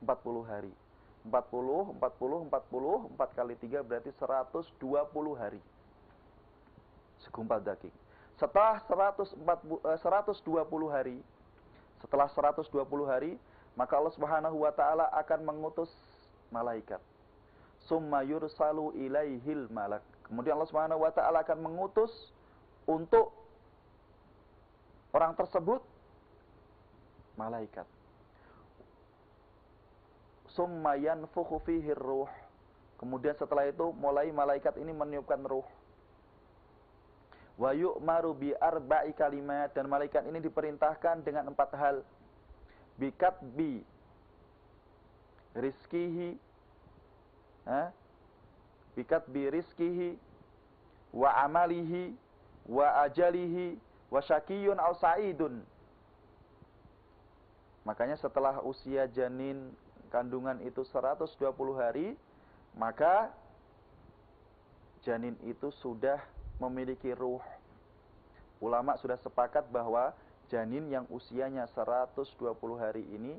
40 hari. 40, 4 kali 3 berarti 120 hari. Segumpal daging. Setelah 120 hari, maka Allah Subhanahu wa taala akan mengutus malaikat. Summa yursalu ilaihil malak. Kemudian Allah Subhanahu wa taala akan mengutus untuk orang tersebut malaikat. Summa yanfukhu fihi ruh. Kemudian setelah itu mulai malaikat ini meniupkan ruh. Wa yu'maru bi arba'i kalimat, dan malaikat ini diperintahkan dengan 4 hal. Bikatbi rizkihi, bikatbi rizkihi wa amalihi wa ajalihi wa syakiyun aw sa'idun. Makanya setelah usia janin kandungan itu 120 hari, maka janin itu sudah memiliki ruh. Ulama sudah sepakat bahwa janin yang usianya 120 hari ini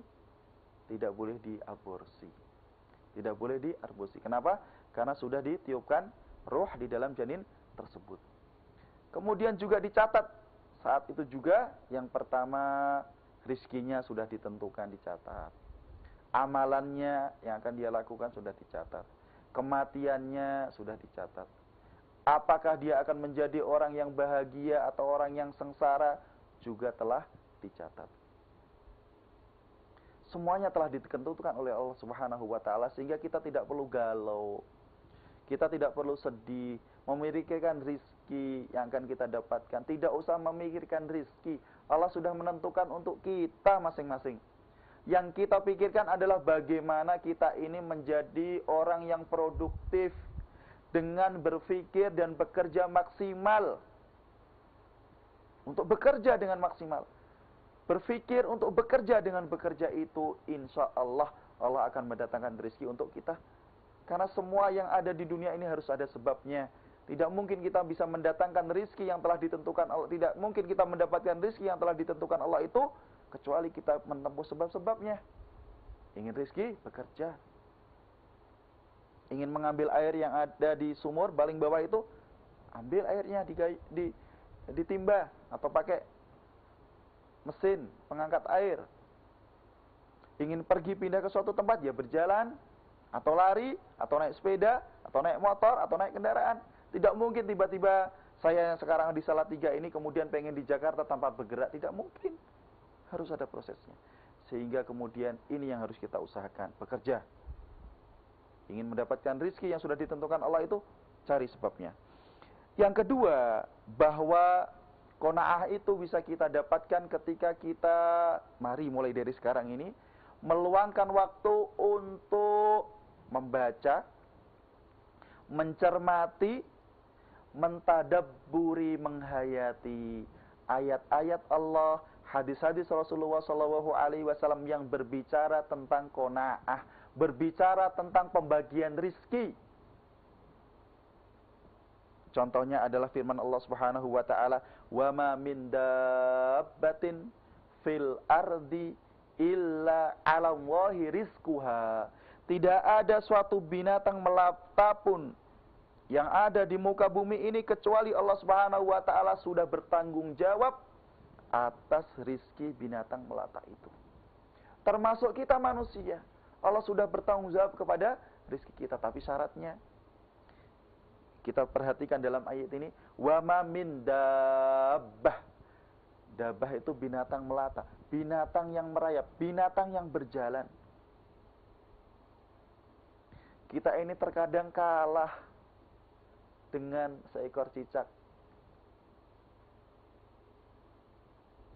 tidak boleh diaborsi. Tidak boleh diaborsi. Kenapa? Karena sudah ditiupkan ruh di dalam janin tersebut. Kemudian juga dicatat. Saat itu juga yang pertama rizkinya sudah ditentukan, dicatat. Amalannya yang akan dia lakukan sudah dicatat. Kematiannya sudah dicatat. Apakah dia akan menjadi orang yang bahagia atau orang yang sengsara juga telah dicatat. Semuanya telah ditentukan oleh Allah Subhanahu wa taala sehingga kita tidak perlu galau. Kita tidak perlu sedih, memikirkan rizki yang akan kita dapatkan. Tidak usah memikirkan rizki. Allah sudah menentukan untuk kita masing-masing. Yang kita pikirkan adalah bagaimana kita ini menjadi orang yang produktif dengan berpikir dan bekerja maksimal. Untuk bekerja dengan maksimal. Berpikir untuk bekerja dengan bekerja itu, insya Allah, Allah akan mendatangkan rezeki untuk kita. Karena semua yang ada di dunia ini harus ada sebabnya. Tidak mungkin kita bisa mendatangkan rezeki yang telah ditentukan Allah. Tidak mungkin kita mendapatkan rezeki yang telah ditentukan Allah itu, kecuali kita menempuh sebab-sebabnya. Ingin rezeki, bekerja. Ingin mengambil air yang ada di sumur, paling bawah itu, ambil airnya, ditimba, atau pakai mesin pengangkat air. Ingin pergi pindah ke suatu tempat, ya berjalan, atau lari, atau naik sepeda, atau naik motor, atau naik kendaraan. Tidak mungkin tiba-tiba saya yang sekarang di Salatiga ini kemudian pengen di Jakarta tanpa bergerak. Tidak mungkin. Harus ada prosesnya. Sehingga kemudian ini yang harus kita usahakan. Bekerja. Ingin mendapatkan rizki yang sudah ditentukan Allah itu, cari sebabnya. Yang kedua, bahwa qanaah itu bisa kita dapatkan ketika kita, mari mulai dari sekarang ini, meluangkan waktu untuk membaca, mencermati, mentadabburi, menghayati ayat-ayat Allah, hadis-hadis Rasulullah SAW yang berbicara tentang qanaah, berbicara tentang pembagian rizki. Contohnya adalah firman Allah Subhanahu wa taala, "Wa ma min dabbatin fil ardi illa 'ala Allahi rizquha." Tidak ada suatu binatang melata pun yang ada di muka bumi ini kecuali Allah Subhanahu wa taala sudah bertanggung jawab atas rizki binatang melata itu. Termasuk kita manusia. Allah sudah bertanggung jawab kepada rizki kita, tapi syaratnya kita perhatikan dalam ayat ini, wa ma min dabbah. Dabbah itu binatang melata, binatang yang merayap, binatang yang berjalan. Kita ini terkadang kalah dengan seekor cicak.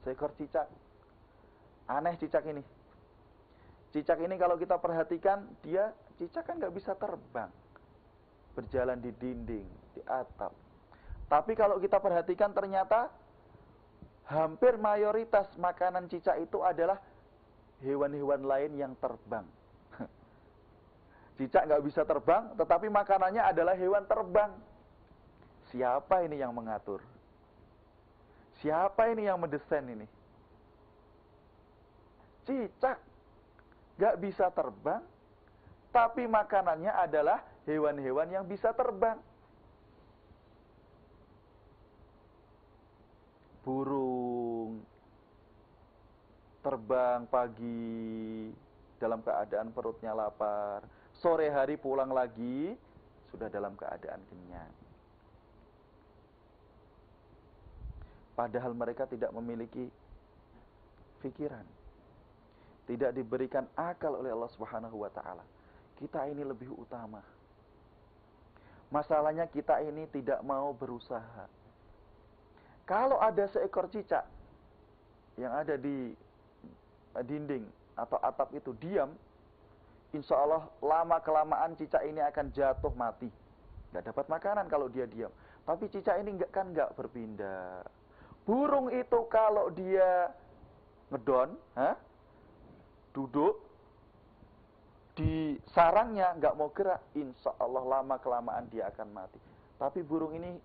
Seekor cicak. Aneh cicak ini. Cicak ini kalau kita perhatikan, cicak kan nggak bisa terbang. Berjalan di dinding, di atap. Tapi kalau kita perhatikan ternyata hampir mayoritas makanan cicak itu adalah hewan-hewan lain yang terbang. Cicak nggak bisa terbang, tetapi makanannya adalah hewan terbang. Siapa ini yang mengatur? Siapa ini yang mendesain ini? Cicak nggak bisa terbang, tapi makanannya adalah hewan-hewan yang bisa terbang. Burung terbang pagi dalam keadaan perutnya lapar, sore hari pulang lagi sudah dalam keadaan kenyang. Padahal mereka tidak memiliki pikiran, tidak diberikan akal oleh Allah Subhanahu wa taala. Kita ini lebih utama. Masalahnya kita ini tidak mau berusaha. Kalau ada seekor cicak yang ada di dinding atau atap itu diam, insya Allah lama-kelamaan cicak ini akan jatuh mati. Nggak dapat makanan kalau dia diam. Tapi cicak ini nggak berpindah. Burung itu kalau dia ngedon, duduk di sarangnya, nggak mau gerak, insya Allah lama-kelamaan dia akan mati. Tapi burung ini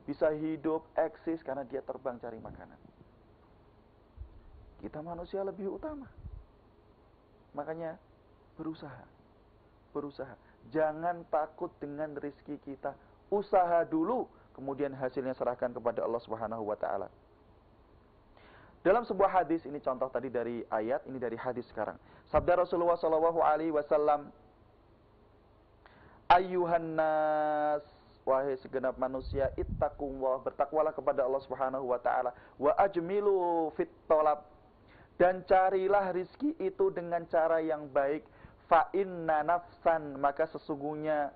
bisa hidup, eksis karena dia terbang cari makanan. Kita manusia lebih utama. Makanya berusaha. Jangan takut dengan rezeki kita. Usaha dulu, kemudian hasilnya serahkan kepada Allah Subhanahu wa taala. Dalam sebuah hadis, ini contoh tadi dari ayat, ini dari hadis sekarang. Sabda Rasulullah sallallahu alaihi wasallam, "Ayyuhan nas, wahai segenap manusia, ittaqullah, bertakwalah kepada Allah Subhanahu wa taala, wa ajmilu fit thalab, dan carilah rizki itu dengan cara yang baik. Fa inna nafsan, maka sesungguhnya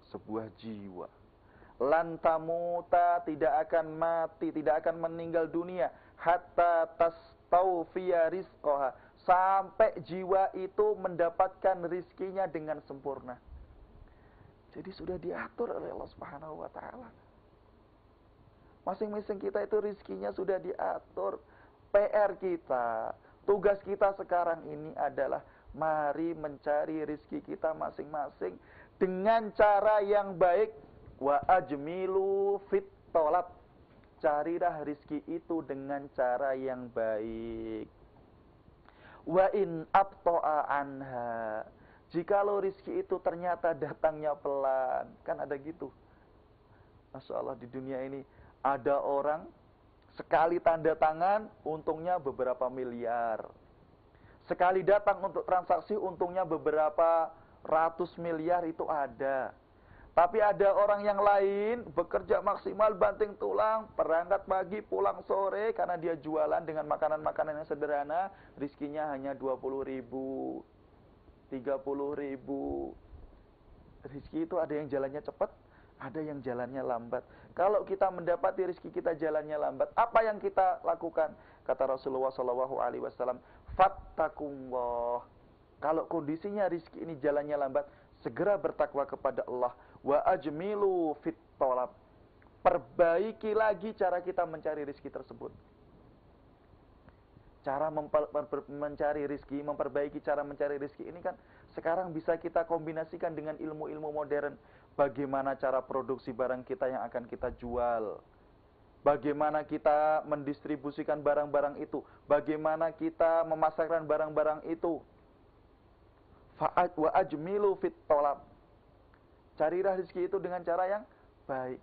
sebuah jiwa, lan tamuta, tidak akan mati, tidak akan meninggal dunia, hatta tastawfiya rizqaha, sampai jiwa itu mendapatkan rizkinya dengan sempurna." Jadi sudah diatur oleh Allah Subhanahu wa taala. Masing-masing kita itu rizkinya sudah diatur. PR kita, tugas kita sekarang ini adalah mari mencari rizki kita masing-masing dengan cara yang baik. Wa ajmilu fit thalab, carilah rizki itu dengan cara yang baik. Wa in abta'a anha, jikalau rizki itu ternyata datangnya pelan, kan ada gitu. Masya Allah, di dunia ini ada orang sekali tanda tangan untungnya beberapa miliar, sekali datang untuk transaksi untungnya beberapa ratus miliar, itu ada. Tapi ada orang yang lain bekerja maksimal banting tulang, berangkat pagi pulang sore, karena dia jualan dengan makanan-makanan yang sederhana, rizkinya hanya 20.000, 30.000. Rizki itu ada yang jalannya cepat, ada yang jalannya lambat. Kalau kita mendapati rizki kita jalannya lambat, apa yang kita lakukan? Kata Rasulullah SAW, fattakullah. Kalau kondisinya rizki ini jalannya lambat, segera bertakwa kepada Allah. Wa ajmilu fit thalab, perbaiki lagi cara kita mencari rizki tersebut. Cara mencari rizki, memperbaiki cara mencari rizki ini kan sekarang bisa kita kombinasikan dengan ilmu-ilmu modern. Bagaimana cara produksi barang kita yang akan kita jual, bagaimana kita mendistribusikan barang-barang itu, bagaimana kita memasarkan barang-barang itu. Wa ajmilu fit thalab, carilah rizki itu dengan cara yang baik.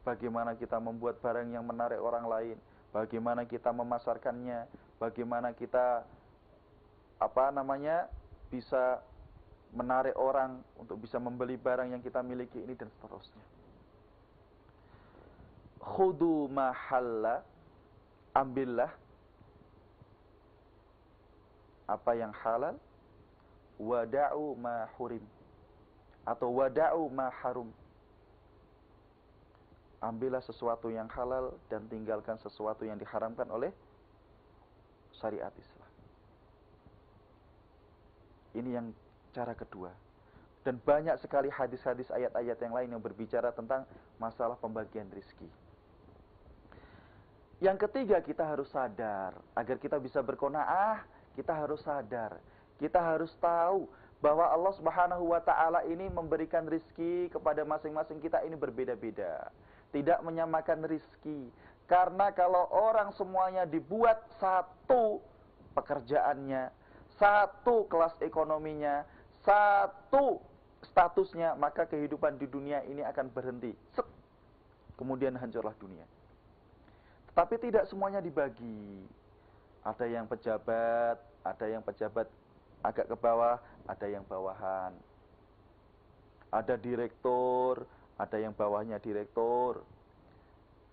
Bagaimana kita membuat barang yang menarik orang lain, bagaimana kita memasarkannya, bagaimana kita bisa menarik orang untuk bisa membeli barang yang kita miliki ini, dan seterusnya. Khudu mahalla, ambillah apa yang halal, wada'u ma hurim, atau wada'u ma harum. Ambillah sesuatu yang halal dan tinggalkan sesuatu yang diharamkan oleh syariat Islam. Ini yang cara kedua. Dan banyak sekali hadis-hadis, ayat-ayat yang lain yang berbicara tentang masalah pembagian rizki. Yang ketiga, kita harus sadar. Agar kita bisa berqanaah, kita harus sadar. Kita harus tahu bahwa Allah Subhanahu wa ta'ala ini memberikan rizki kepada masing-masing kita ini berbeda-beda. Tidak menyamakan rizki. Karena kalau orang semuanya dibuat satu pekerjaannya, satu kelas ekonominya, satu statusnya, maka kehidupan di dunia ini akan berhenti. Kemudian hancurlah dunia. Tetapi tidak semuanya dibagi. Ada yang pejabat agak ke bawah, ada yang bawahan. Ada direktur, ada yang bawahnya direktur.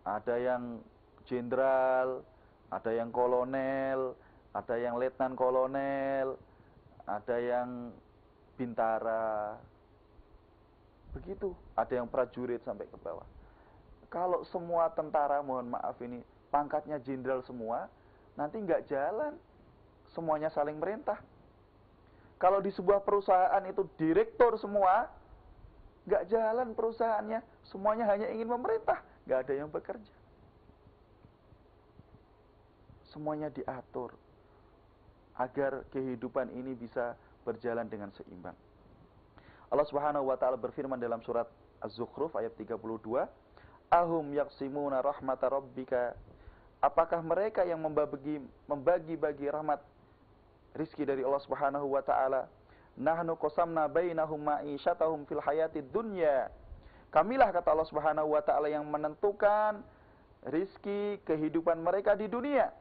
Ada yang jenderal, ada yang kolonel, ada yang letnan kolonel, ada yang bintara. Begitu, ada yang prajurit sampai ke bawah. Kalau semua tentara, mohon maaf ini, pangkatnya jenderal semua, nanti nggak jalan. Semuanya saling merintah. Kalau di sebuah perusahaan itu direktur semua, nggak jalan perusahaannya. Semuanya hanya ingin memerintah, nggak ada yang bekerja. Semuanya diatur agar kehidupan ini bisa berjalan dengan seimbang. Allah Subhanahu wa taala berfirman dalam surat Az-Zukhruf ayat 32, "Ahum yaqsimuna rahmata rabbika?" Apakah mereka yang membagi-bagi rahmat rizki dari Allah Subhanahu wa taala? "Nahnu qasamna bainahum ma'isyatahum fil hayatid dunya." Kamilah, kata Allah Subhanahu wa taala, yang menentukan rizki kehidupan mereka di dunia.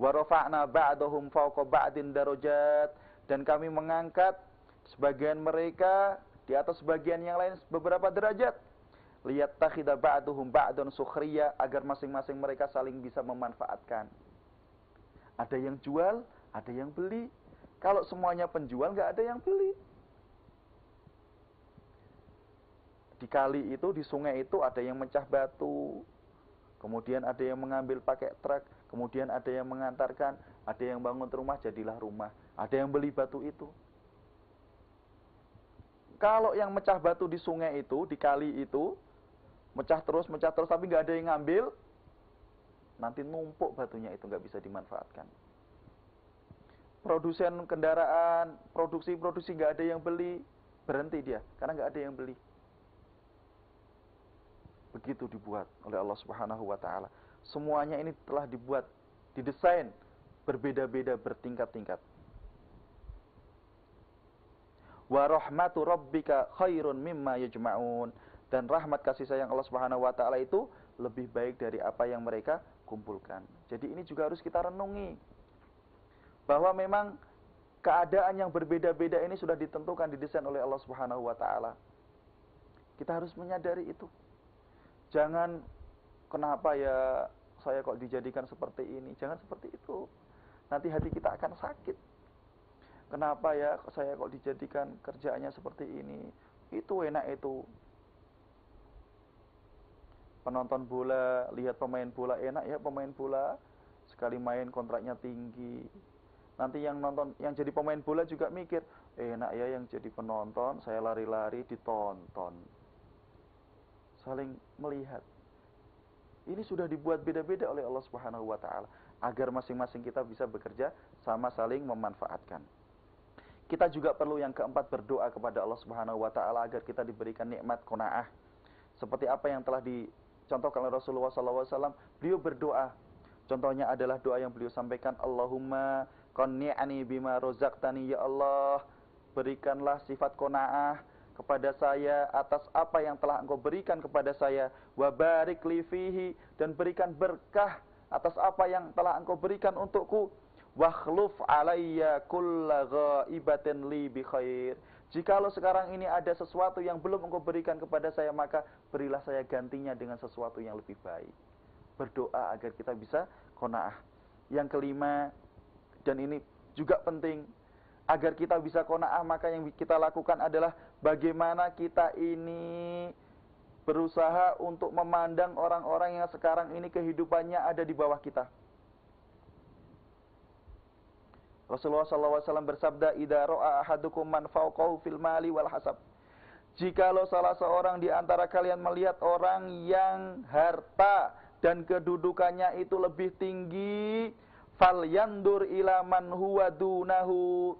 "Wa rafa'na ba'dahum fawqa ba'din darajat." Dan kami mengangkat sebagian mereka di atas sebagian yang lain beberapa derajat. Liyattakhidha ba'duhum ba'dan sukhriya, agar masing-masing mereka saling bisa memanfaatkan. Ada yang jual, ada yang beli. Kalau semuanya penjual, nggak ada yang beli. Di kali itu, di sungai itu, ada yang mecah batu, kemudian ada yang mengambil pakai truk, kemudian ada yang mengantarkan, ada yang bangun rumah, jadilah rumah. Ada yang beli batu itu. Kalau yang mecah batu di sungai itu, di kali itu, mecah terus, tapi nggak ada yang ngambil, nanti numpuk batunya itu, nggak bisa dimanfaatkan. Produsen kendaraan, produksi nggak ada yang beli, berhenti dia, karena nggak ada yang beli. Begitu dibuat oleh Allah Subhanahu wa taala. Semuanya ini telah dibuat, didesain berbeda-beda, bertingkat-tingkat. Wa rahmatu rabbika khairun mimma yajma'un. Dan rahmat kasih sayang Allah Subhanahu wa taala itu lebih baik dari apa yang mereka kumpulkan. Jadi ini juga harus kita renungi, bahwa memang keadaan yang berbeda-beda ini sudah ditentukan, didesain oleh Allah Subhanahu wa taala. Kita harus menyadari itu. Jangan, kenapa ya saya kok dijadikan seperti ini? Jangan seperti itu. Nanti hati kita akan sakit. Kenapa ya saya kok dijadikan kerjaannya seperti ini? Itu enak itu. Penonton bola, lihat pemain bola, enak ya pemain bola. Sekali main kontraknya tinggi. Nanti yang nonton, yang jadi pemain bola juga mikir, enak ya yang jadi penonton, saya lari-lari ditonton. Saling melihat. Ini sudah dibuat beda-beda oleh Allah Subhanahu wa taala agar masing-masing kita bisa bekerja sama, saling memanfaatkan. Kita juga perlu yang keempat, berdoa kepada Allah Subhanahu wa taala agar kita diberikan nikmat qanaah. Seperti apa yang telah dicontohkan oleh Rasulullah SAW, beliau berdoa. Contohnya adalah doa yang beliau sampaikan, Allahumma qanni'ani bima rozaqtani, ya Allah, berikanlah sifat qanaah kepada saya atas apa yang telah Engkau berikan kepada saya, wa barik li fihi, dan berikan berkah atas apa yang telah Engkau berikan untukku, wakhluf alayya kulla ghaibatin li bi khair. Jikalau sekarang ini ada sesuatu yang belum Engkau berikan kepada saya, maka berilah saya gantinya dengan sesuatu yang lebih baik. Berdoa agar kita bisa qanaah. Yang kelima, dan ini juga penting, agar kita bisa qanaah, maka yang kita lakukan adalah bagaimana kita ini berusaha untuk memandang orang-orang yang sekarang ini kehidupannya ada di bawah kita. Rasulullah SAW bersabda, "Idza ra'a ahadukum man fawqahu fil mali wal hasab." Jikalau salah seorang di antara kalian melihat orang yang harta dan kedudukannya itu lebih tinggi, falyandur ila man huwa dunahu,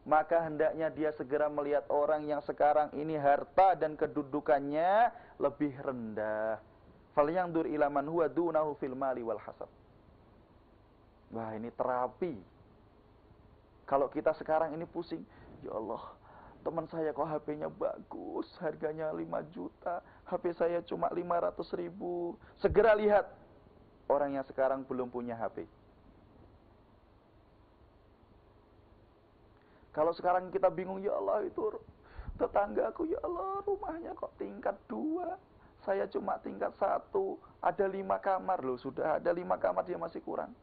maka hendaknya dia segera melihat orang yang sekarang ini harta dan kedudukannya lebih rendah. Falyandur ila man huwa dunahu fil mali wal hasab. Wah, ini terapi. Kalau kita sekarang ini pusing, ya Allah, teman saya kok HP-nya bagus, harganya 5 juta, HP saya cuma 500.000. Segera lihat orang yang sekarang belum punya HP. Kalau sekarang kita bingung, ya Allah, itu tetanggaku, ya Allah, rumahnya kok tingkat 2, saya cuma tingkat 1, ada 5 kamar loh, sudah ada 5 kamar dia masih kurang.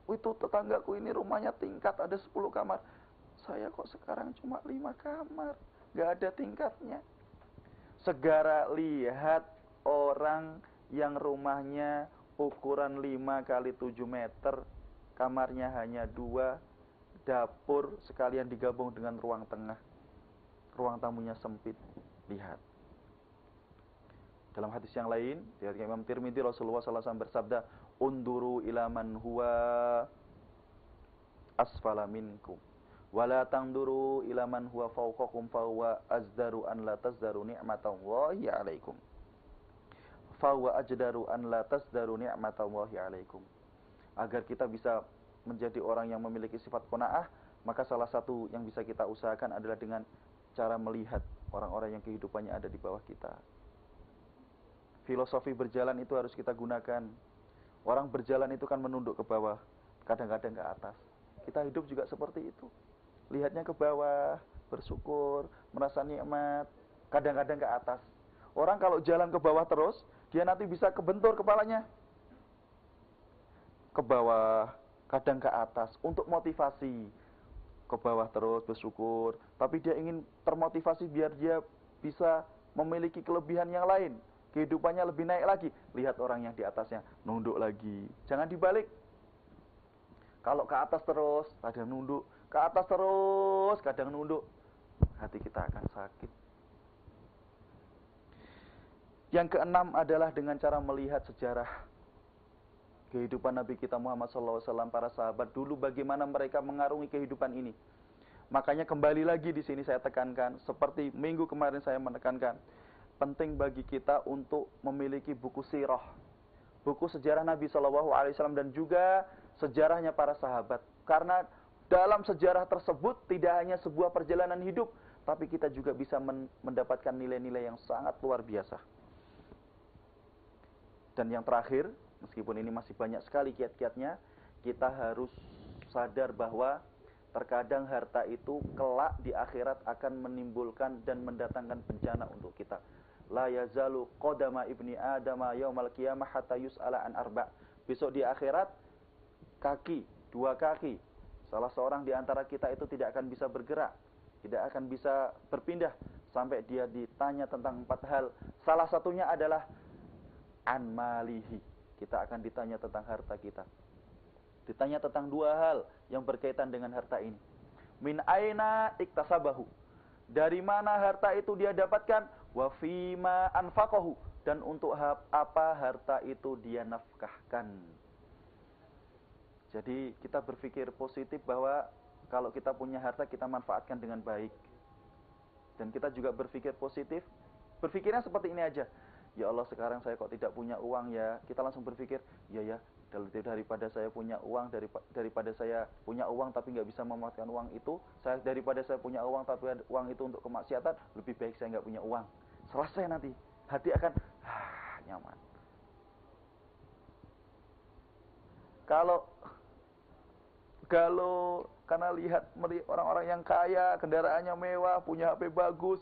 Itu tetanggaku ini rumahnya tingkat ada 10 kamar. Saya kok sekarang cuma 5 kamar, gak ada tingkatnya. Segera lihat orang yang rumahnya ukuran 5 kali 7 meter, kamarnya hanya 2, dapur sekalian digabung dengan ruang tengah, ruang tamunya sempit. Lihat. Dalam hadis yang lain, dari Imam Tirmidzi, Rasulullah SAW bersabda, unduru ila man huwa asfala minkum wala tangduru ila man huwa fawqakum fa huwa azdaru an la tazdaru ni'matallahi 'alaikum fa huwa ajdaru an la tazdaru ni'matallahi 'alaikum. Agar kita bisa menjadi orang yang memiliki sifat qanaah, maka salah satu yang bisa kita usahakan adalah dengan cara melihat orang-orang yang kehidupannya ada di bawah kita. Filosofi berjalan itu harus kita gunakan. Orang berjalan itu kan menunduk ke bawah, kadang-kadang ke atas. Kita hidup juga seperti itu. Lihatnya ke bawah, bersyukur, merasa nikmat, kadang-kadang ke atas. Orang kalau jalan ke bawah terus, dia nanti bisa kebentur kepalanya. Ke bawah, kadang ke atas, untuk motivasi. Ke bawah terus, bersyukur. Tapi dia ingin termotivasi biar dia bisa memiliki kelebihan yang lain. Kehidupannya lebih naik lagi. Lihat orang yang di atasnya, nunduk lagi. Jangan dibalik. Kalau ke atas terus, kadang nunduk. Ke atas terus, kadang nunduk. Hati kita akan sakit. Yang keenam adalah dengan cara melihat sejarah kehidupan Nabi kita Muhammad SAW, para sahabat dulu bagaimana mereka mengarungi kehidupan ini. Makanya kembali lagi di sini saya tekankan, seperti minggu kemarin saya menekankan, penting bagi kita untuk memiliki buku sirah, buku sejarah Nabi SAW dan juga sejarahnya para sahabat. Karena dalam sejarah tersebut tidak hanya sebuah perjalanan hidup, tapi kita juga bisa mendapatkan nilai-nilai yang sangat luar biasa. Dan yang terakhir, meskipun ini masih banyak sekali kiat-kiatnya, kita harus sadar bahwa terkadang harta itu kelak di akhirat akan menimbulkan dan mendatangkan bencana untuk kita. La yazalu qadama ibni adama yaumal qiyamah hatta yus'ala an arba'. Besok di akhirat, dua kaki salah seorang di antara kita itu tidak akan bisa bergerak, tidak akan bisa berpindah sampai dia ditanya tentang 4 hal. Salah satunya adalah an malihi. Kita akan ditanya tentang harta kita. Ditanya tentang 2 hal yang berkaitan dengan harta ini. Min aina iktasabahu. Dari mana harta itu dia dapatkan? Wa fima anfaqahu. Dan untuk apa harta itu dia nafkahkan. Jadi kita berpikir positif bahwa kalau kita punya harta kita manfaatkan dengan baik. Dan kita juga berpikir positif. Berpikirnya seperti ini aja. Ya Allah, sekarang saya kok tidak punya uang ya. Kita langsung berpikir, ya daripada saya punya uang, daripada saya punya uang tapi nggak bisa memanfaatkan uang itu, daripada saya punya uang tapi uang itu untuk kemaksiatan, lebih baik saya nggak punya uang. Selesai nanti, hati akan nyaman. Kalau karena lihat orang-orang yang kaya, kendaraannya mewah, punya HP bagus,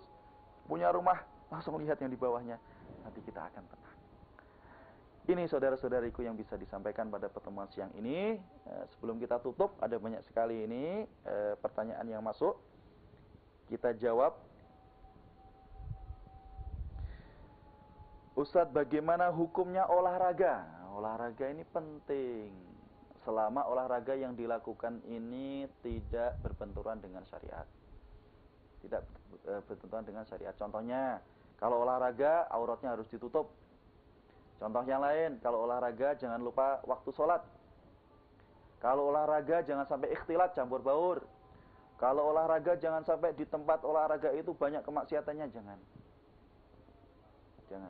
punya rumah, langsung lihat yang di bawahnya, nanti kita akan tenang. Ini saudara-saudariku yang bisa disampaikan pada pertemuan siang ini. Sebelum kita tutup, ada banyak sekali ini pertanyaan yang masuk. Kita jawab. Ustadz, bagaimana hukumnya olahraga? Olahraga ini penting. Selama olahraga yang dilakukan ini tidak berbenturan dengan syariat. Tidak berbenturan dengan syariat. Contohnya, kalau olahraga, auratnya harus ditutup. Contoh yang lain, kalau olahraga jangan lupa waktu sholat. Kalau olahraga jangan sampai ikhtilat, campur baur. Kalau olahraga jangan sampai di tempat olahraga itu banyak kemaksiatannya, jangan. Jangan.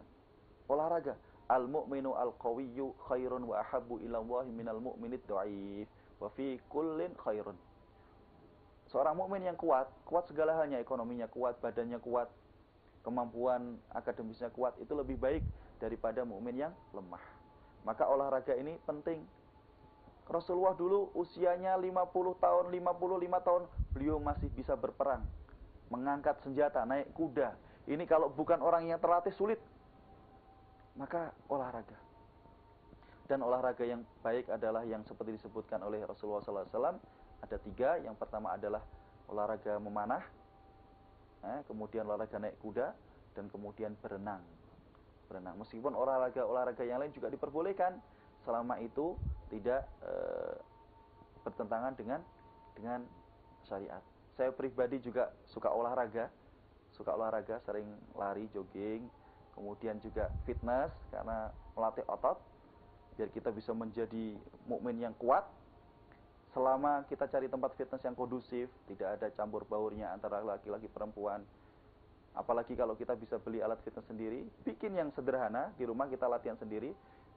Olahraga. Al-mu'minu al-qawiyyu khairun wa ahabbu ilallahi minal mu'minid du'if. Wa fi kullin khairun. Seorang mukmin yang kuat segala halnya, ekonominya kuat, badannya kuat, kemampuan akademisnya kuat, itu lebih baik daripada mukmin yang lemah. Maka olahraga ini penting. Rasulullah dulu usianya 50 tahun, 55 tahun, beliau masih bisa berperang, mengangkat senjata, naik kuda. Ini kalau bukan orang yang terlatih sulit. Maka olahraga. Dan olahraga yang baik adalah yang seperti disebutkan oleh Rasulullah SAW. Ada 3. Yang pertama adalah olahraga memanah, kemudian olahraga naik kuda, dan kemudian berenang. Meskipun olahraga yang lain juga diperbolehkan, selama itu tidak bertentangan dengan syariat. Saya pribadi juga suka olahraga, sering lari, jogging, kemudian juga fitness karena melatih otot. biar kita bisa menjadi mukmin yang kuat. Selama kita cari tempat fitness yang kondusif, tidak ada campur baurnya antara laki-laki perempuan. Apalagi kalau kita bisa beli alat fitness sendiri, bikin yang sederhana, di rumah kita latihan sendiri,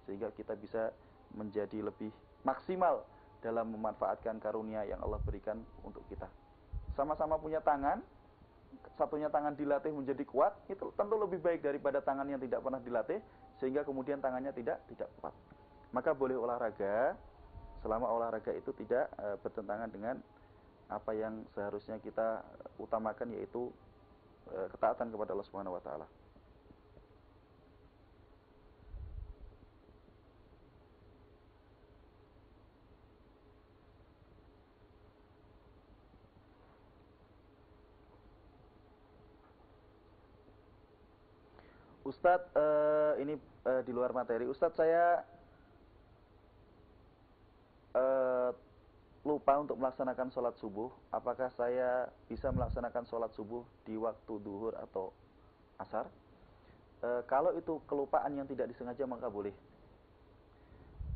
sehingga kita bisa menjadi lebih maksimal dalam memanfaatkan karunia yang Allah berikan untuk kita. Sama-sama punya tangan, satunya tangan dilatih menjadi kuat, itu tentu lebih baik daripada tangan yang tidak pernah dilatih, sehingga kemudian tangannya tidak kuat. Maka boleh olahraga, selama olahraga itu tidak bertentangan dengan apa yang seharusnya kita utamakan, yaitu ketaatan kepada Allah Subhanahu wa taala. Ustadz, ini di luar materi. Ustadz, saya lupa untuk melaksanakan sholat subuh. Apakah saya bisa melaksanakan sholat subuh di waktu duhur atau asar? Kalau itu kelupaan yang tidak disengaja, maka boleh.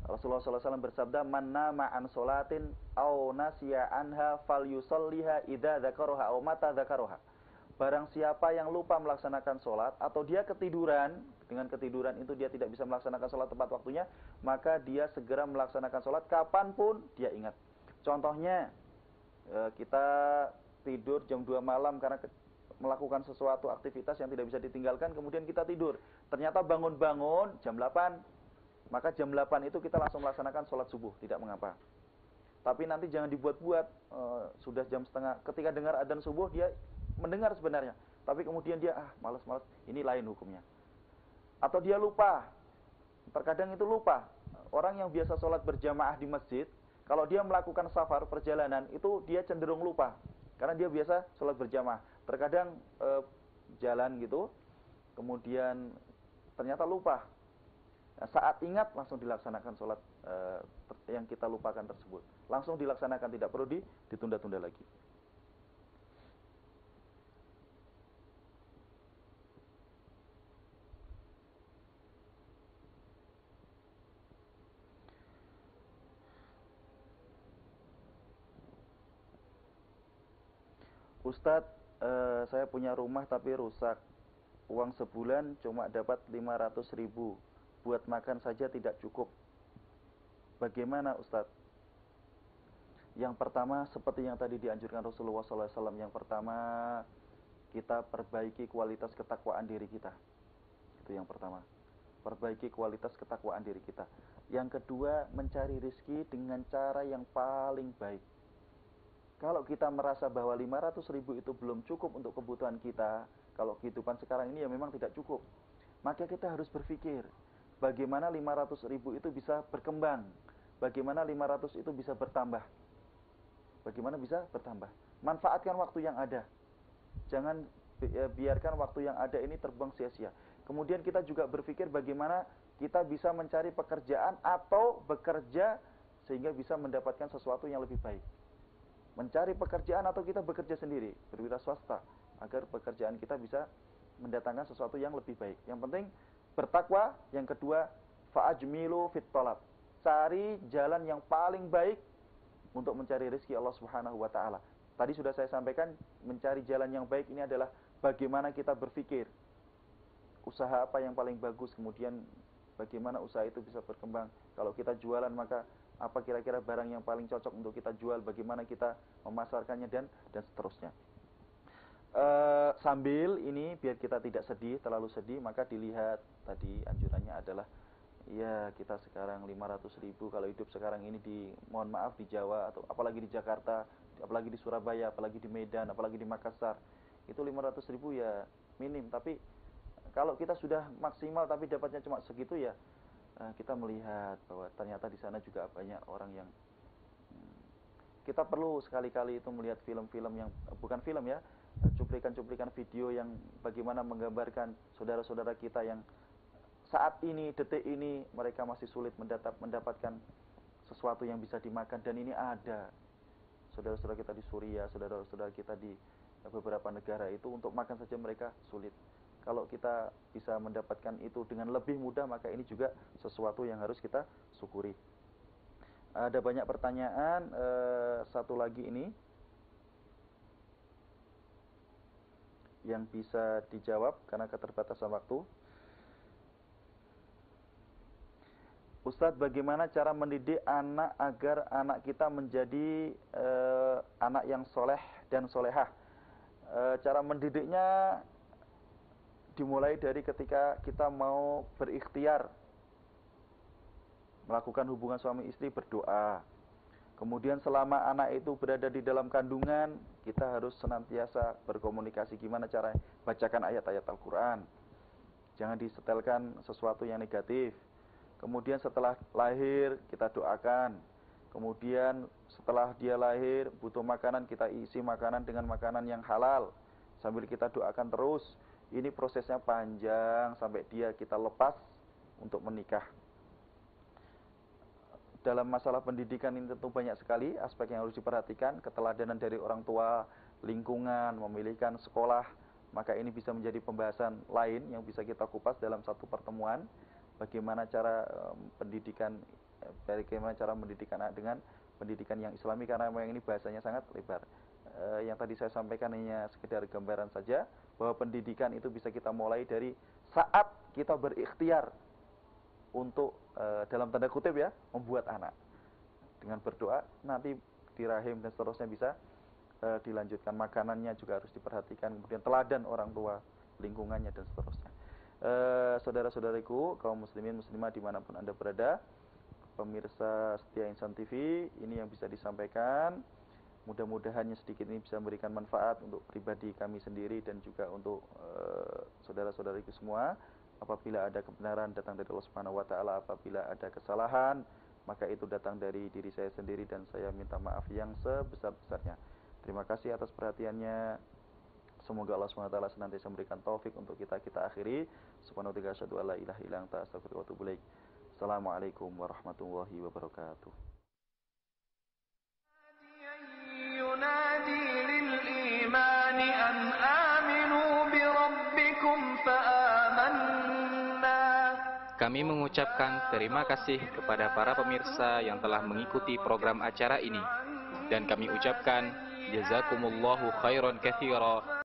Rasulullah SAW bersabda, "Man nama an sholatin aw nasiya anha falyusalliha idza dzakaraha aw mata dzakaraha." Barang siapa yang lupa melaksanakan sholat atau dia ketiduran, dengan ketiduran itu dia tidak bisa melaksanakan sholat tepat waktunya, maka dia segera melaksanakan sholat kapanpun dia ingat. Contohnya, kita tidur jam 2 malam karena melakukan sesuatu aktivitas yang tidak bisa ditinggalkan, kemudian kita tidur. Ternyata bangun-bangun jam 8, maka jam 8 itu kita langsung melaksanakan sholat subuh, tidak mengapa. Tapi nanti jangan dibuat-buat, sudah jam setengah, ketika dengar adzan subuh dia mendengar sebenarnya, tapi kemudian dia malas-malas, ini lain hukumnya. Atau dia lupa, terkadang itu lupa. Orang yang biasa sholat berjamaah di masjid, kalau dia melakukan safar, perjalanan, itu dia cenderung lupa, karena dia biasa sholat berjamaah. Terkadang jalan gitu, kemudian ternyata lupa. Nah, saat ingat langsung dilaksanakan sholat yang kita lupakan tersebut. Langsung dilaksanakan, tidak perlu ditunda-tunda lagi. Ustadz, saya punya rumah tapi rusak. Uang sebulan cuma dapat 500.000. Buat makan saja tidak cukup. Bagaimana Ustadz? Yang pertama, seperti yang tadi dianjurkan Rasulullah SAW. Yang pertama, kita perbaiki kualitas ketakwaan diri kita. Itu yang pertama. Perbaiki kualitas ketakwaan diri kita. Yang kedua, mencari rezeki dengan cara yang paling baik. Kalau kita merasa bahwa 500.000 itu belum cukup untuk kebutuhan kita, kalau kehidupan sekarang ini ya memang tidak cukup, maka kita harus berpikir, bagaimana 500.000 itu bisa berkembang, bagaimana 500 itu bisa bertambah, bagaimana bisa bertambah. Manfaatkan waktu yang ada, jangan biarkan waktu yang ada ini terbuang sia-sia. Kemudian kita juga berpikir bagaimana kita bisa mencari pekerjaan atau bekerja sehingga bisa mendapatkan sesuatu yang lebih baik. Mencari pekerjaan atau kita bekerja sendiri, berwira swasta, agar pekerjaan kita bisa mendatangkan sesuatu yang lebih baik. Yang penting bertakwa. Yang kedua, fa'ajmilu fit talab. Cari jalan yang paling baik untuk mencari rezeki Allah Subhanahu wa taala. Tadi sudah saya sampaikan, mencari jalan yang baik ini adalah bagaimana kita berpikir usaha apa yang paling bagus, kemudian bagaimana usaha itu bisa berkembang. Kalau kita jualan, maka apa kira-kira barang yang paling cocok untuk kita jual, bagaimana kita memasarkannya, dan seterusnya. Sambil ini biar kita tidak sedih, terlalu sedih, maka dilihat tadi anjurannya adalah ya kita sekarang 500.000, kalau hidup sekarang ini mohon maaf di Jawa, atau apalagi di Jakarta, apalagi di Surabaya, apalagi di Medan, apalagi di Makassar, itu 500.000 ya minim. Tapi kalau kita sudah maksimal tapi dapatnya cuma segitu, ya kita melihat bahwa ternyata di sana juga banyak orang yang kita perlu sekali-kali itu melihat film-film yang bukan film ya, cuplikan-cuplikan video yang bagaimana menggambarkan saudara-saudara kita yang saat ini, detik ini mereka masih sulit mendapatkan sesuatu yang bisa dimakan, dan ini ada saudara-saudara kita di Suriah, saudara-saudara kita di beberapa negara itu untuk makan saja mereka sulit. Kalau kita bisa mendapatkan itu dengan lebih mudah, maka ini juga sesuatu yang harus kita syukuri. Ada banyak pertanyaan, satu lagi ini yang bisa dijawab karena keterbatasan waktu. Ustadz, bagaimana cara mendidik anak agar anak kita menjadi anak yang soleh dan solehah? Cara mendidiknya dimulai dari ketika kita mau berikhtiar melakukan hubungan suami istri, berdoa. Kemudian selama anak itu berada di dalam kandungan, kita harus senantiasa berkomunikasi gimana cara bacakan ayat-ayat Al-Quran. Jangan disetelkan sesuatu yang negatif. Kemudian setelah lahir, kita doakan. Kemudian setelah dia lahir, butuh makanan, kita isi makanan dengan makanan yang halal. Sambil kita doakan terus. Ini prosesnya panjang sampai dia kita lepas untuk menikah. Dalam masalah pendidikan ini tentu banyak sekali aspek yang harus diperhatikan. Keteladanan dari orang tua, lingkungan, memilihkan sekolah. Maka ini bisa menjadi pembahasan lain yang bisa kita kupas dalam satu pertemuan. Bagaimana cara mendidik anak dengan pendidikan yang islami, karena memang ini bahasanya sangat lebar. Yang tadi saya sampaikan hanya sekedar gambaran saja, bahwa pendidikan itu bisa kita mulai dari saat kita berikhtiar untuk dalam tanda kutip ya, membuat anak. Dengan berdoa, nanti di rahim dan seterusnya bisa dilanjutkan. Makanannya juga harus diperhatikan, kemudian teladan orang tua, lingkungannya dan seterusnya. Saudara-saudariku, kaum muslimin muslimah dimanapun Anda berada, pemirsa setia Insan TV, ini yang bisa disampaikan. Mudah-mudahan sedikit ini bisa memberikan manfaat untuk pribadi kami sendiri dan juga untuk saudara-saudariku semua. Apabila ada kebenaran datang dari Allah Subhanahu wa taala, apabila ada kesalahan maka itu datang dari diri saya sendiri dan saya minta maaf yang sebesar-besarnya. Terima kasih atas perhatiannya. Semoga Allah Subhanahu wa taala senantiasa memberikan taufik untuk kita akhiri. Subhanahu wa ta'ala asyhadu an la ilaha illa anta astaghfiruka wa atubu ilaik. Assalamualaikum warahmatullahi wabarakatuh. ينادي للإيمان أن آمنوا بربكم فآمنا. Kami mengucapkan terima kasih kepada para pemirsa yang telah mengikuti program acara ini. Dan kami ucapkan jazakumullahu khairan katsira